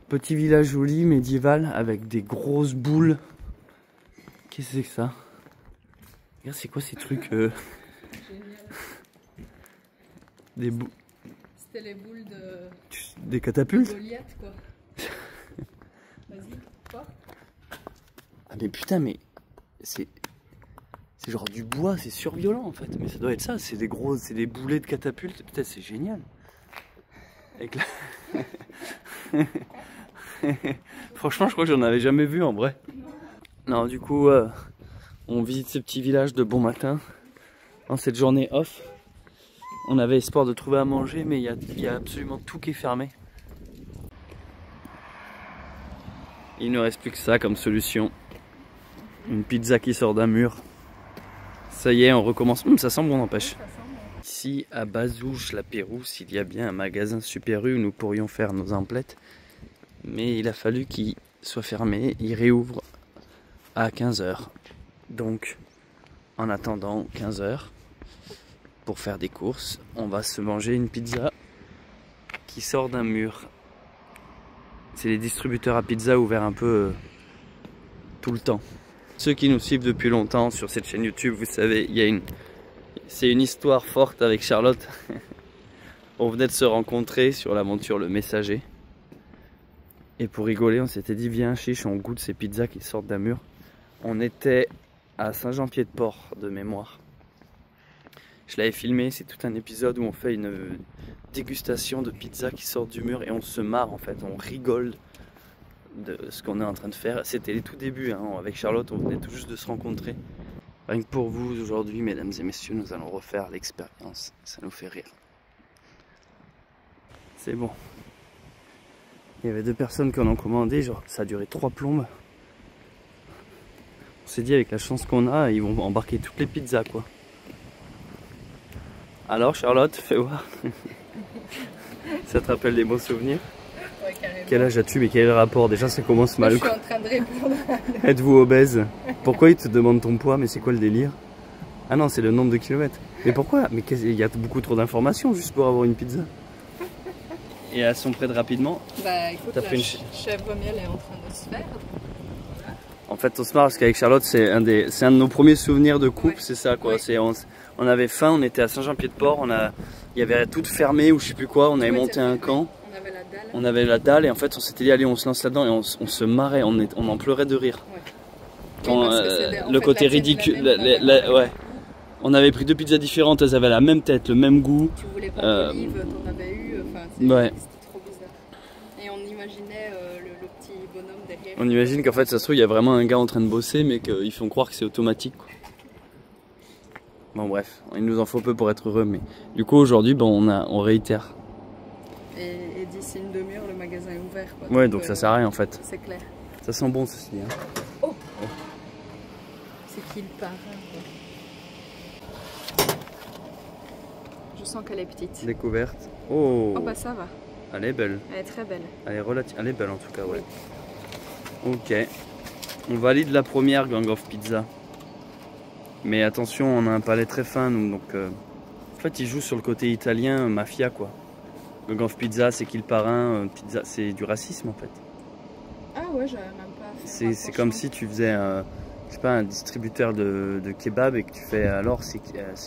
Petit village joli, médiéval, avec des grosses boules. Qu'est-ce que c'est que ça? Regarde, c'est quoi ces trucs Des boules. C'était les boules de... Des catapultes? Goliath, quoi. Vas-y, quoi? Ah mais putain, mais... C'est genre du bois, c'est surviolent en fait. Mais ça doit être ça, c'est des gros... C'est des boulets de catapultes. Putain, c'est génial. Avec la... Franchement, je crois que j'en avais jamais vu en vrai. Non, du coup, on visite ce petit village de bon matin. Dans cette journée off, on avait espoir de trouver à manger, mais il y a absolument tout qui est fermé. Il ne reste plus que ça comme solution. Une pizza qui sort d'un mur. Ça y est, on recommence. Ça sent bon, n'empêche. Ici, à Bazoug-la-Pérouche, il y a bien un magasin Super U où nous pourrions faire nos emplettes. Mais il a fallu qu'il soit fermé. Il réouvre à 15h. Donc, en attendant 15h, pour faire des courses, on va se manger une pizza qui sort d'un mur. C'est les distributeurs à pizza ouverts un peu tout le temps. Ceux qui nous suivent depuis longtemps sur cette chaîne YouTube, vous savez, c'est une histoire forte avec Charlotte. On venait de se rencontrer sur l'aventure Le Messager. Et pour rigoler, on s'était dit, viens chiche, on goûte ces pizzas qui sortent d'un mur. On était à Saint-Jean-Pied-de-Port de mémoire. Je l'avais filmé, c'est tout un épisode où on fait une dégustation de pizza qui sort du mur et on se marre en fait, on rigole de ce qu'on est en train de faire. C'était les tout débuts, hein. Avec Charlotte, on venait tout juste de se rencontrer. Rien que pour vous aujourd'hui, mesdames et messieurs, nous allons refaire l'expérience. Ça nous fait rire. C'est bon. Il y avait 2 personnes qui en ont commandé, genre ça a duré 3 plombes. On s'est dit avec la chance qu'on a, ils vont embarquer toutes les pizzas quoi. Alors Charlotte, fais voir. Ça te rappelle des bons souvenirs? Ouais, carrément. Quel âge as-tu? Mais quel est le rapport? Déjà ça commence mal. Je suis en train de répondre. Êtes-vous obèse? Pourquoi ils te demandent ton poids? Mais c'est quoi le délire? Ah non, c'est le nombre de kilomètres. Mais pourquoi? Mais il y a beaucoup trop d'informations juste pour avoir une pizza. Et elles sont prêtes rapidement. Bah écoute, la chèvre miel est en train de se faire. En fait, on se marre parce qu'avec Charlotte, c'est un de nos premiers souvenirs de couple, ouais. C'est ça quoi. Ouais. On avait faim, on était à Saint-Jean-Pied-de-Port, il y avait tout fermé ou je sais plus quoi, on avait monté un camp. On avait la dalle et en fait on s'était dit allez on se lance là-dedans et on se marrait, on en pleurait de rire. Ouais. Quand, le côté ridicule, ouais. On avait pris 2 pizzas différentes, elles avaient la même tête, le même goût. Tu voulais pas d'olive, t'en avais eu, enfin ouais. C'était trop bizarre. Et on imaginait le petit bonhomme derrière. On imagine qu'en fait ça se trouve il y a vraiment un gars en train de bosser mais qu'ils font croire que c'est automatique quoi. Bon bref, il nous en faut peu pour être heureux mais du coup aujourd'hui on réitère. Et d'ici une demi-heure le magasin est ouvert quoi. Ouais donc ça sert à rien en fait. C'est clair. Ça sent bon ceci. Hein. Oh, oh. C'est qui le parrain quoi. Je sens qu'elle est petite. Découverte. Oh. Oh bah ça va. Elle est belle. Elle est très belle. Elle est belle en tout cas ouais. Oui. Ok. On valide la première Gang of Pizza. Mais attention, on a un palais très fin nous, donc en fait ils jouent sur le côté italien, mafia quoi. Gang of Pizza, c'est qui le parrain, pizza, c'est du racisme en fait. Ah ouais, j'avais même pas fait. C'est comme si tu faisais je sais pas, un distributeur de kebab et que tu fais alors c'est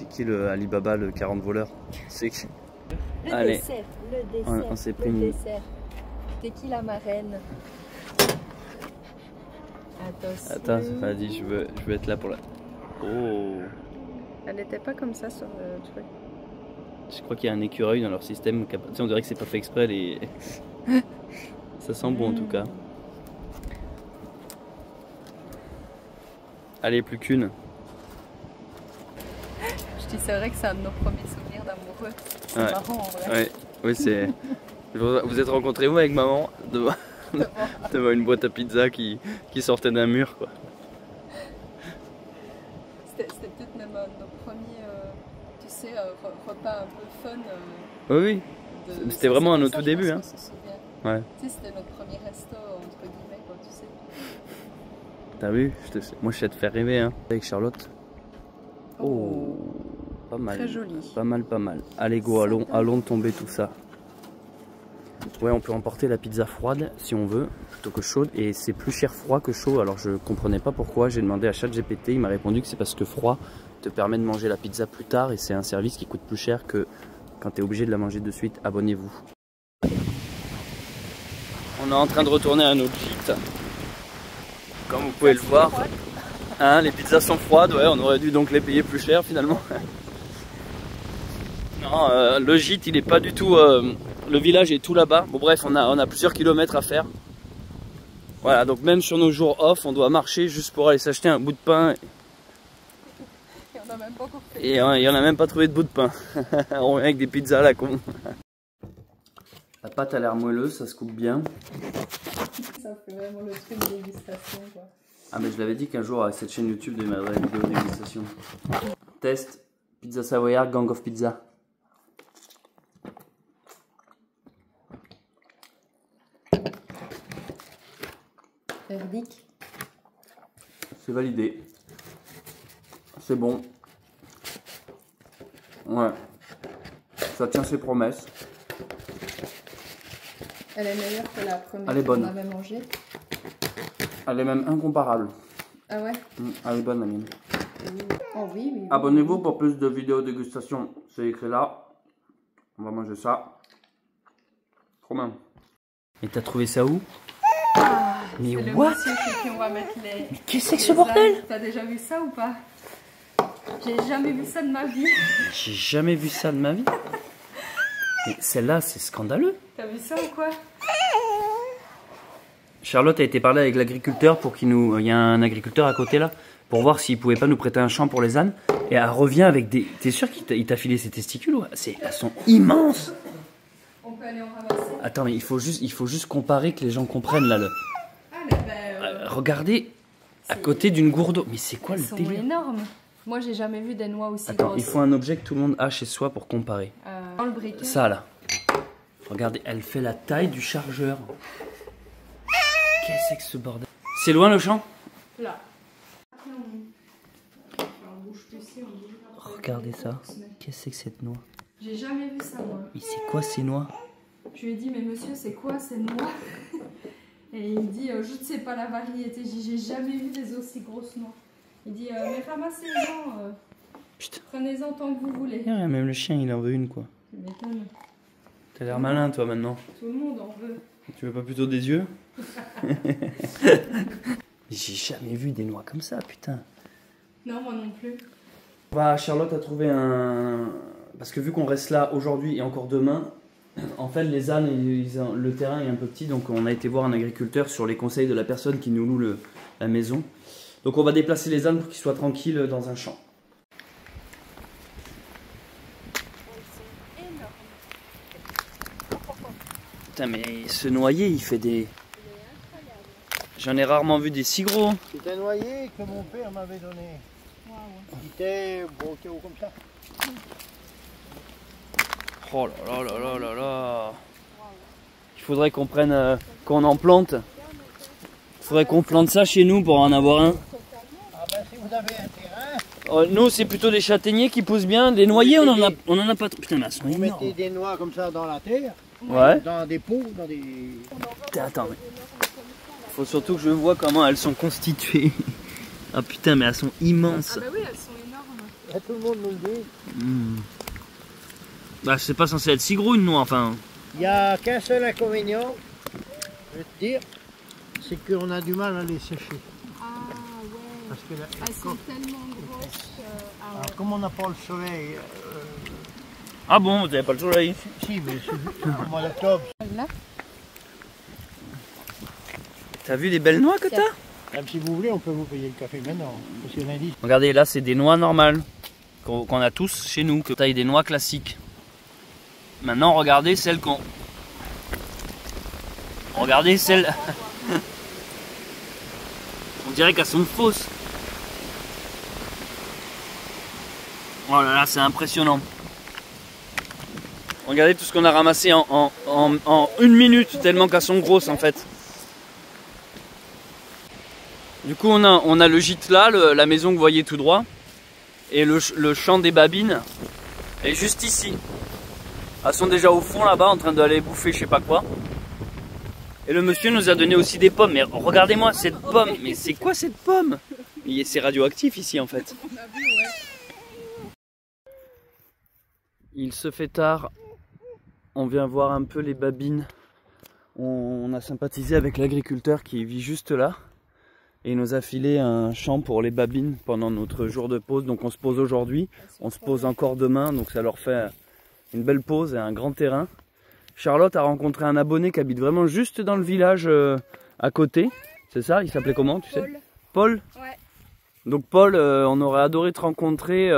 qui le Alibaba, le 40 voleurs? C'est qui? Allez, on s'est pris une... T'es qui la marraine? Attends, vas-y, je veux être là pour la... Oh, Elle n'était pas comme ça sur le truc. je crois qu'il y a un écureuil dans leur système. Tu sais, on dirait que c'est pas fait exprès. Ça sent bon en tout cas. Allez, plus qu'une. Je dis, c'est vrai que c'est un de nos premiers souvenirs d'amoureux. C'est Ouais. marrant en vrai. Ouais, oui, c'est... Vous êtes rencontrés où avec maman devant une boîte à pizza qui sortait d'un mur, quoi. C'était peut-être même un de nos premiers, tu sais, repas un peu fun. Oui, c'était vraiment à nos tout débuts. Hein. Ouais. Tu sais, c'était notre premier resto, entre guillemets, quoi, tu sais. T'as vu? Moi, je sais te faire rêver, hein. Avec Charlotte. Oh, pas mal. Très joli. Pas mal. Allez, go, allons tomber tout ça. Ouais, on peut emporter la pizza froide si on veut, plutôt que chaude. Et c'est plus cher froid que chaud. Alors je comprenais pas pourquoi. J'ai demandé à ChatGPT. Il m'a répondu que c'est parce que froid te permet de manger la pizza plus tard. Et c'est un service qui coûte plus cher que quand tu es obligé de la manger de suite. Abonnez-vous. On est en train de retourner à notre gîte. Comme vous pouvez le voir. Hein, les pizzas sont froides. Ouais, on aurait dû donc les payer plus cher finalement. Non, le gîte il est pas du tout... le village est tout là-bas. Bon bref, on a plusieurs kilomètres à faire. Voilà, donc même sur nos jours off, on doit marcher juste pour aller s'acheter un bout de pain. Et on n'a même pas encore fait. Et il n'y en a même pas trouvé de bout de pain. On revient avec des pizzas à la con. La pâte a l'air moelleuse, ça se coupe bien. Ça fait vraiment le truc de dégustation, quoi. Ah mais je l'avais dit qu'un jour avec cette chaîne YouTube de ma vidéo de dégustation. Test, pizza savoyard, Gang of Pizza. Verdict. C'est validé. C'est bon. Ouais. Ça tient ses promesses. Elle est meilleure que la première Elle est bonne. qu'on avait mangée. Elle est même incomparable. Ah ouais? Elle est bonne la mienne. Oh oui, oui. Abonnez-vous pour plus de vidéos dégustation. C'est écrit là. On va manger ça. Trop bien. Et t'as trouvé ça où? Mais C'est le what? monsieur chez qui on va mettre les... Mais qu'est-ce que c'est que ce bordel? T'as déjà vu ça ou pas? J'ai jamais vu ça de ma vie. J'ai jamais vu ça de ma vie. Mais celle-là, c'est scandaleux. T'as vu ça ou quoi? Charlotte a été parler avec l'agriculteur pour qu'il nous... Il y a un agriculteur à côté là, pour voir s'il pouvait pas nous prêter un champ pour les ânes. Et elle revient avec des... T'es sûr qu'il t'a filé ses testicules? Elles sont immenses. On peut aller en ramasser. Attends, mais il faut juste comparer, que les gens comprennent là. Regardez, à côté d'une gourde d'eau. Mais c'est quoi le délire? Ils sont énormes. Moi, j'ai jamais vu des noix aussi Attends, grosses. il faut un objet que tout le monde a chez soi pour comparer. Dans le briquet. Ça là. Regardez, elle fait la taille du chargeur. Qu'est-ce que c'est que ce bordel? C'est loin le champ? Là. Regardez ça. Qu'est-ce que c'est que cette noix? J'ai jamais vu ça, moi. Mais c'est quoi ces noix? Je lui ai dit, mais monsieur, c'est quoi ces noix? Et il dit, je ne sais pas la variété. J'ai jamais vu des aussi grosses noix. Il dit, mais ramassez-en. Prenez-en tant que vous voulez. Même le chien, il en veut une quoi. Tu m'étonnes. T'as l'air malin toi maintenant. Tout le monde en veut. Tu veux pas plutôt des yeux? J'ai jamais vu des noix comme ça, putain. Non, moi non plus. Bah, Charlotte a trouvé un... Parce que vu qu'on reste là aujourd'hui et encore demain, en fait les ânes, le terrain est un peu petit, donc on a été voir un agriculteur sur les conseils de la personne qui nous loue la maison. Donc on va déplacer les ânes pour qu'ils soient tranquilles dans un champ. Putain mais ce noyer il fait des... J'en ai rarement vu des si gros. C'est un noyer que mon père m'avait donné. Il était broqué haut comme ça. Oh là là là là là là. Il faudrait qu'on prenne, qu'on en plante. Il faudrait qu'on plante ça chez nous pour en avoir un. Ah ben si vous avez un terrain. Nous c'est plutôt des châtaigniers qui poussent bien. Des noyers on en a pas trop. Putain mais elles sont Vous énormes. mettez des noix comme ça dans la terre. Ouais. Dans des pots, dans des... Attends mais... Faut surtout que je vois comment elles sont constituées. Ah putain, mais elles sont immenses. Ah bah oui, elles sont énormes. Là, tout le monde nous le dit. Bah c'est pas censé être si gros une noix, enfin. Il n'y a qu'un seul inconvénient, je vais te dire, c'est qu'on a du mal à les sécher. Ah ouais. Parce que là, Elles sont tellement grosses que... Ah ouais. alors, comme on n'a pas le soleil, Ah bon, vous avez pas le soleil? si, mais c'est au mois d'octobre. Là. T'as vu les belles noix que t'as? Même si vous voulez, on peut vous payer le café maintenant. Parce qu'il y en a 10. Regardez, là c'est des noix normales qu'on a tous chez nous, que taille des noix classiques. Maintenant regardez celles qu'on... Regardez celles... On dirait qu'elles sont fausses. Oh là là, c'est impressionnant. Regardez tout ce qu'on a ramassé en 1 minute, tellement qu'elles sont grosses en fait. Du coup on a le gîte là, la maison que vous voyez tout droit. Et le champ des babines est juste ici. Elles sont déjà au fond là-bas en train d'aller bouffer je sais pas quoi. Et le monsieur nous a donné aussi des pommes. Mais regardez-moi cette pomme. Mais c'est quoi cette pomme? C'est radioactif ici en fait. Il se fait tard. On vient voir un peu les babines. On a sympathisé avec l'agriculteur qui vit juste là. Et il nous a filé un champ pour les babines pendant notre jour de pause. Donc on se pose aujourd'hui. On se pose encore demain. Donc ça leur fait une belle pause et un grand terrain. Charlotte a rencontré un abonné qui habite vraiment juste dans le village à côté. C'est ça? Il s'appelait comment, tu sais? Paul. Ouais. Donc Paul, on aurait adoré te rencontrer.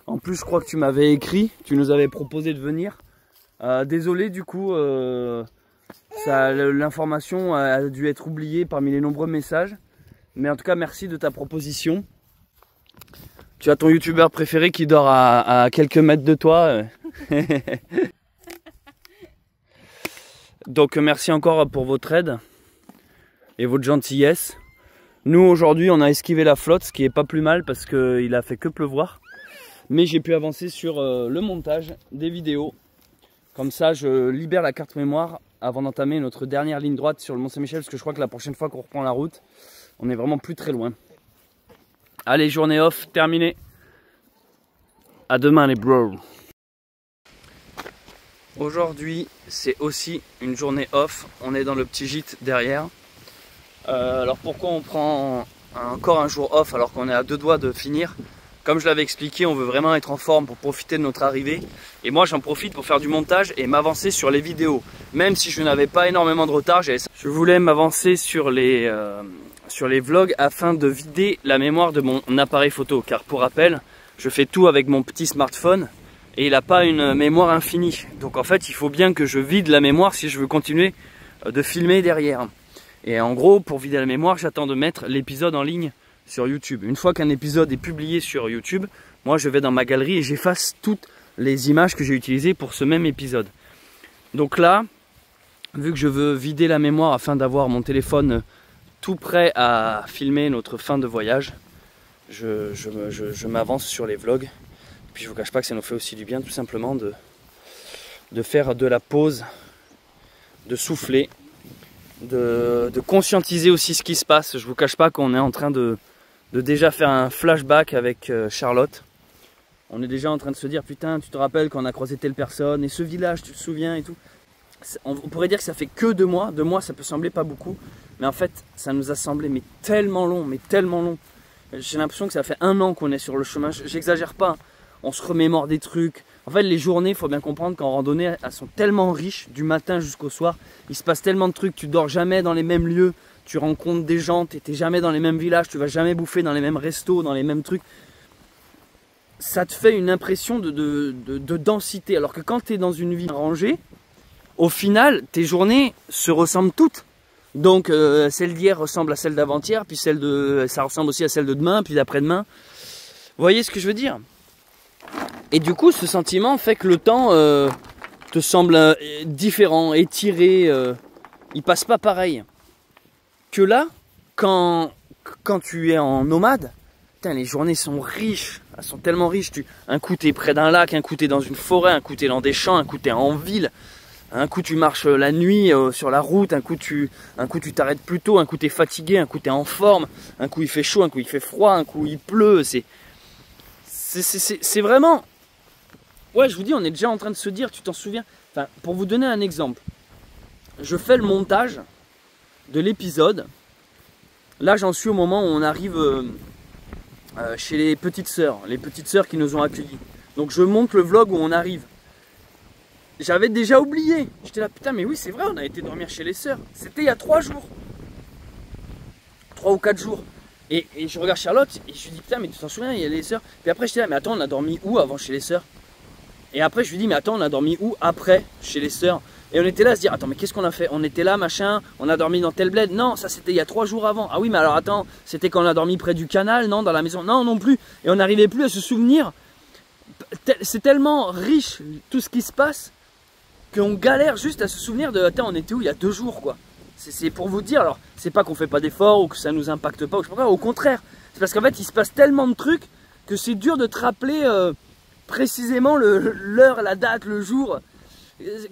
En plus, je crois que tu m'avais écrit. Tu nous avais proposé de venir. Désolé du coup. L'information a dû être oubliée parmi les nombreux messages. Mais en tout cas, merci de ta proposition. Tu as ton youtubeur préféré qui dort à quelques mètres de toi. Donc merci encore pour votre aide et votre gentillesse. Nous aujourd'hui on a esquivé la flotte, ce qui est pas plus mal parce qu'il a fait que pleuvoir. Mais j'ai pu avancer sur le montage des vidéos. Comme ça je libère la carte mémoire avant d'entamer notre dernière ligne droite sur le Mont Saint-Michel. Parce que je crois que la prochaine fois qu'on reprend la route, on est vraiment plus très loin. Allez, journée off terminée. À demain les bros. Aujourd'hui, c'est aussi une journée off. On est dans le petit gîte derrière. Alors pourquoi on prend encore un jour off alors qu'on est à 2 doigts de finir? Comme je l'avais expliqué, on veut vraiment être en forme pour profiter de notre arrivée. Et moi, j'en profite pour faire du montage et m'avancer sur les vidéos. Même si je n'avais pas énormément de retard, je voulais m'avancer sur les vlogs afin de vider la mémoire de mon appareil photo. Car pour rappel, je fais tout avec mon petit smartphone. Et il n'a pas une mémoire infinie. Donc en fait, il faut bien que je vide la mémoire si je veux continuer de filmer derrière. Et en gros, pour vider la mémoire, j'attends de mettre l'épisode en ligne sur YouTube. Une fois qu'un épisode est publié sur YouTube, moi je vais dans ma galerie et j'efface toutes les images que j'ai utilisées pour ce même épisode. Donc là, vu que je veux vider la mémoire afin d'avoir mon téléphone tout prêt à filmer notre fin de voyage, je m'avance sur les vlogs. Puis je vous cache pas que ça nous fait aussi du bien tout simplement de faire de la pause, de souffler, de conscientiser aussi ce qui se passe. Je vous cache pas qu'on est en train de déjà faire un flashback avec Charlotte. On est déjà en train de se dire putain, tu te rappelles qu'on a croisé telle personne et ce village, tu te souviens et tout. On pourrait dire que ça fait que 2 mois. 2 mois ça peut sembler pas beaucoup, mais en fait ça nous a semblé mais tellement long, J'ai l'impression que ça fait 1 an qu'on est sur le chemin, j'exagère pas. On se remémore des trucs. En fait, les journées, il faut bien comprendre qu'en randonnée, elles sont tellement riches, du matin jusqu'au soir. Il se passe tellement de trucs, tu dors jamais dans les mêmes lieux, tu rencontres des gens, tu n'es jamais dans les mêmes villages, tu vas jamais bouffer dans les mêmes restos, dans les mêmes trucs. Ça te fait une impression de densité. Alors que quand tu es dans une ville rangée, au final, tes journées se ressemblent toutes. Donc, celle d'hier ressemble à celle d'avant-hier, puis ça ressemble aussi à celle de demain, puis d'après-demain. Vous voyez ce que je veux dire ? Et du coup, ce sentiment fait que le temps te semble différent, étiré, il passe pas pareil. Que là, quand tu es en nomade, putain, les journées sont riches, elles sont tellement riches. Un coup t'es près d'un lac, un coup t'es dans une forêt, un coup t'es dans des champs, un coup t'es en ville. Un coup tu marches la nuit sur la route, un coup tu t'arrêtes plus tôt, un coup tu es fatigué, un coup tu es en forme, un coup il fait chaud, un coup il fait froid, un coup il pleut. C'est vraiment... Ouais, je vous dis, on est déjà en train de se dire, tu t'en souviens? Enfin, pour vous donner un exemple, je fais le montage de l'épisode. Là, j'en suis au moment où on arrive chez les petites sœurs qui nous ont accueillis. Donc je monte le vlog où on arrive. J'avais déjà oublié. J'étais là, putain, mais oui, c'est vrai, on a été dormir chez les sœurs. C'était il y a 3 jours. 3 ou 4 jours. Et je regarde Charlotte et je lui dis, putain, mais tu t'en souviens, il y a les sœurs. Puis après, j'étais là, mais attends, on a dormi où avant chez les sœurs? Et après, je lui dis, mais attends, on a dormi où après chez les sœurs? Et on était là à se dire, attends, mais qu'est-ce qu'on a fait? On était là, machin, on a dormi dans tel bled. Non, ça c'était il y a 3 jours avant. Ah oui, mais alors attends, c'était quand on a dormi près du canal, non, dans la maison? Non, non plus. Et on n'arrivait plus à se souvenir. C'est tellement riche tout ce qui se passe qu'on galère juste à se souvenir de, attends, on était où il y a 2 jours, quoi. C'est pour vous dire, alors, c'est pas qu'on fait pas d'efforts ou que ça nous impacte pas, ou je sais pas, au contraire. C'est parce qu'en fait, il se passe tellement de trucs que c'est dur de te rappeler précisément l'heure, la date, le jour.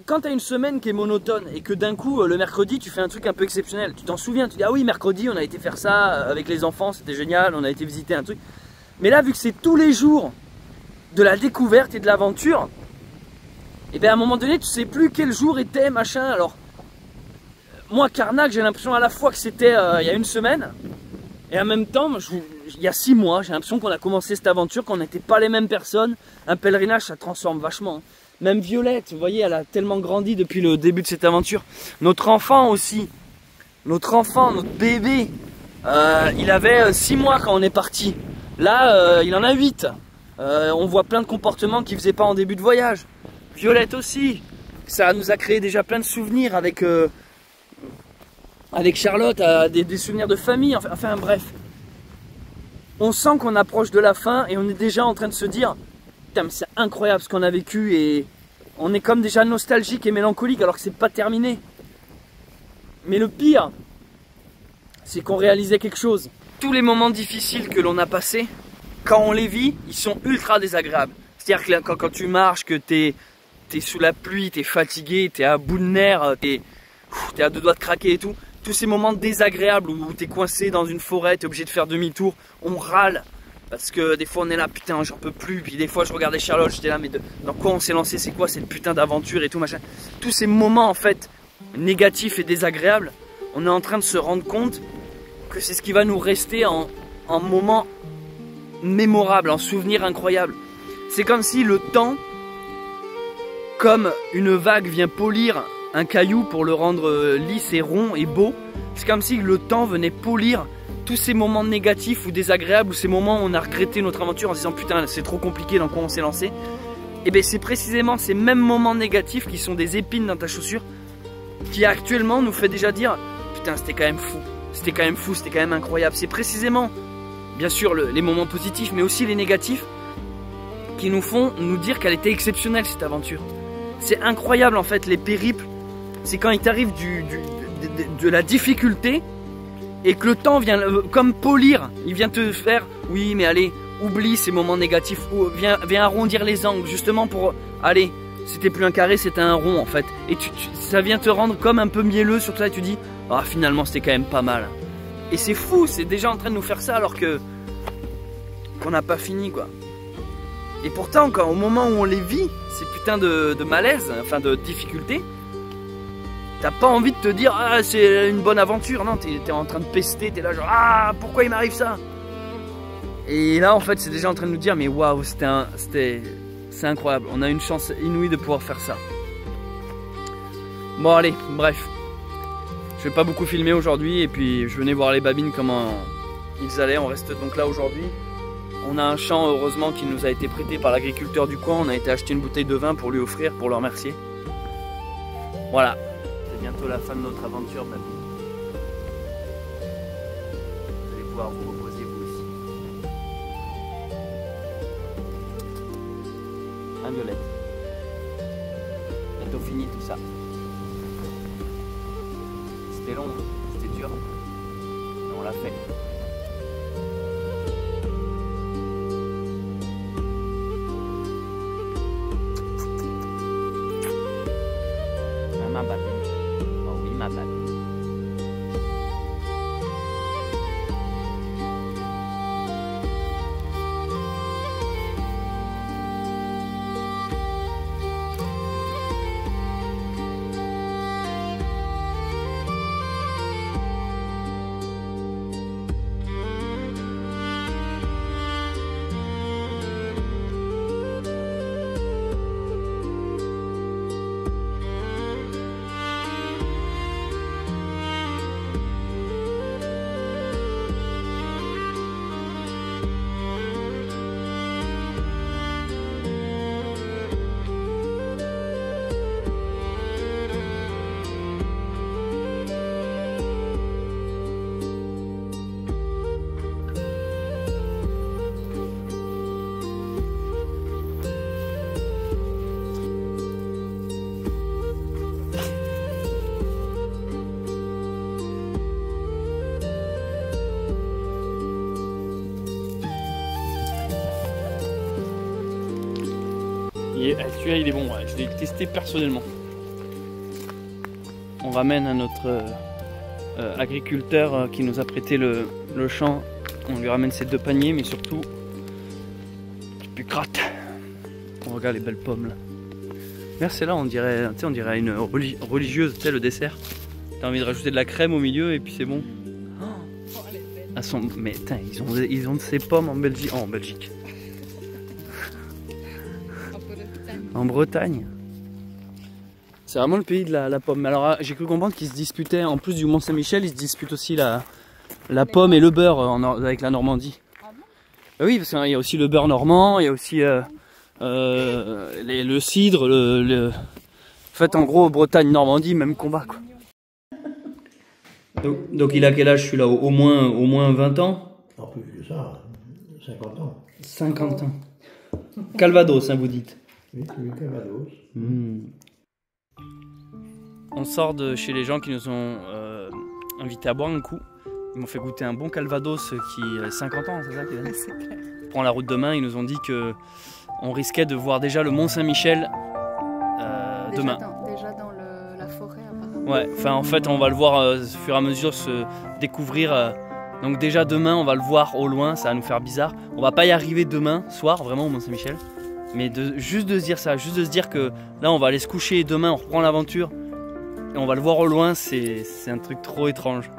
Quand tu as une semaine qui est monotone et que d'un coup, le mercredi, tu fais un truc un peu exceptionnel, tu t'en souviens, tu dis, ah oui, mercredi, on a été faire ça avec les enfants, c'était génial, on a été visiter un truc. Mais là, vu que c'est tous les jours de la découverte et de l'aventure, et bien à un moment donné, tu sais plus quel jour était, machin. Alors, moi, Carnac, j'ai l'impression à la fois que c'était il y a une semaine, et en même temps, il y a 6 mois, j'ai l'impression qu'on a commencé cette aventure, qu'on n'était pas les mêmes personnes. Un pèlerinage, ça transforme vachement. Même Violette, vous voyez, elle a tellement grandi depuis le début de cette aventure. Notre enfant aussi, notre bébé, il avait 6 mois quand on est parti. Là, il en a 8. On voit plein de comportements qu'il ne faisait pas en début de voyage. Violette aussi, ça nous a créé déjà plein de souvenirs avec Charlotte, des souvenirs de famille, enfin bref. On sent qu'on approche de la fin et on est déjà en train de se dire, putain, c'est incroyable ce qu'on a vécu, et on est comme déjà nostalgique et mélancolique alors que c'est pas terminé. Mais le pire, c'est qu'on réalisait quelque chose. Tous les moments difficiles que l'on a passés, quand on les vit, ils sont ultra désagréables. C'est-à-dire que quand tu marches, que t'es sous la pluie, t'es fatigué, t'es à bout de nerfs, t'es à 2 doigts de craquer et tout. Tous ces moments désagréables où t'es coincé dans une forêt, t'es obligé de faire demi-tour, on râle. Parce que des fois on est là, putain, j'en peux plus. Puis des fois je regardais Charlotte, j'étais là, mais dans quoi on s'est lancé? C'est quoi cette putain d'aventure et tout machin? Tous ces moments en fait négatifs et désagréables, on est en train de se rendre compte que c'est ce qui va nous rester en moment mémorable, en souvenir incroyable. C'est comme si le temps, comme une vague vient polir un caillou pour le rendre lisse et rond et beau, c'est comme si le temps venait polir tous ces moments négatifs ou désagréables, ou ces moments où on a regretté notre aventure en se disant putain c'est trop compliqué, dans quoi on s'est lancé. Et bien c'est précisément ces mêmes moments négatifs qui sont des épines dans ta chaussure qui actuellement nous fait déjà dire putain c'était quand même fou, c'était quand même fou, c'était quand même incroyable. C'est précisément bien sûr les moments positifs mais aussi les négatifs qui nous font nous dire qu'elle était exceptionnelle cette aventure. C'est incroyable en fait les périples, c'est quand il t'arrive de la difficulté et que le temps vient comme polir, il vient te faire, oui mais allez, oublie ces moments négatifs, ou viens arrondir les angles justement pour, allez, c'était plus un carré, c'était un rond en fait. Et ça vient te rendre comme un peu mielleux sur ça et tu dis, ah finalement c'était quand même pas mal. Et c'est fou, c'est déjà en train de nous faire ça alors qu'on n'a pas fini quoi. Et pourtant quand au moment où on les vit, ces putains de malaise, enfin de difficultés, t'as pas envie de te dire ah c'est une bonne aventure, non, t'es en train de pester, t'es là genre ah pourquoi il m'arrive ça. Et là en fait c'est déjà en train de nous dire mais waouh c'est incroyable, on a une chance inouïe de pouvoir faire ça. Bon allez, bref, je vais pas beaucoup filmer aujourd'hui et puis je venais voir les babines comment ils allaient. On reste donc là aujourd'hui. On a un champ heureusement qui nous a été prêté par l'agriculteur du coin, on a été acheter une bouteille de vin pour lui offrir, pour le remercier. Voilà. C'est bientôt la fin de notre aventure, babine. Vous allez pouvoir vous reposer vous aussi. Hein, Violette? Bientôt fini tout ça. C'était long, c'était dur. Mais on l'a fait. Celui-là il est bon, ouais. Je l'ai testé personnellement. On ramène à notre agriculteur qui nous a prêté le champ. On lui ramène ces 2 paniers, mais surtout du pucrate. On regarde les belles pommes là. Regarde, c'est là, on dirait une religieuse, tu sais, le dessert. T'as envie de rajouter de la crème au milieu et puis c'est bon. Mais putain, ils ont de ces pommes en Belgique. Oh, en Belgique. En Bretagne. C'est vraiment le pays de la pomme. Mais alors j'ai cru comprendre qu'ils se disputaient, en plus du Mont-Saint-Michel, ils se disputent aussi la pomme et le beurre avec la Normandie. Ah bon? Oui, parce qu'il y a aussi le beurre normand, il y a aussi le cidre, En fait, en gros, Bretagne, Normandie, même combat, quoi. Donc il a quel âge celui-là? Au moins 20 ans? En plus que ça, 50 ans. 50 ans. Calvados, hein, vous dites? Oui, Calvados. On sort de chez les gens qui nous ont invités à boire un coup. Ils m'ont fait goûter un bon Calvados qui a 50 ans, c'est ça qu'il a dit? C'est clair. On prend la route demain, ils nous ont dit que on risquait de voir déjà le Mont-Saint-Michel demain. Déjà dans la forêt apparemment. Ouais, enfin en fait on va le voir au fur et à mesure se découvrir. Donc déjà demain on va le voir au loin, ça va nous faire bizarre. On va pas y arriver demain soir vraiment au Mont-Saint-Michel. Mais juste de se dire ça, juste de se dire que là on va aller se coucher et demain on reprend l'aventure. Et on va le voir au loin, c'est un truc trop étrange.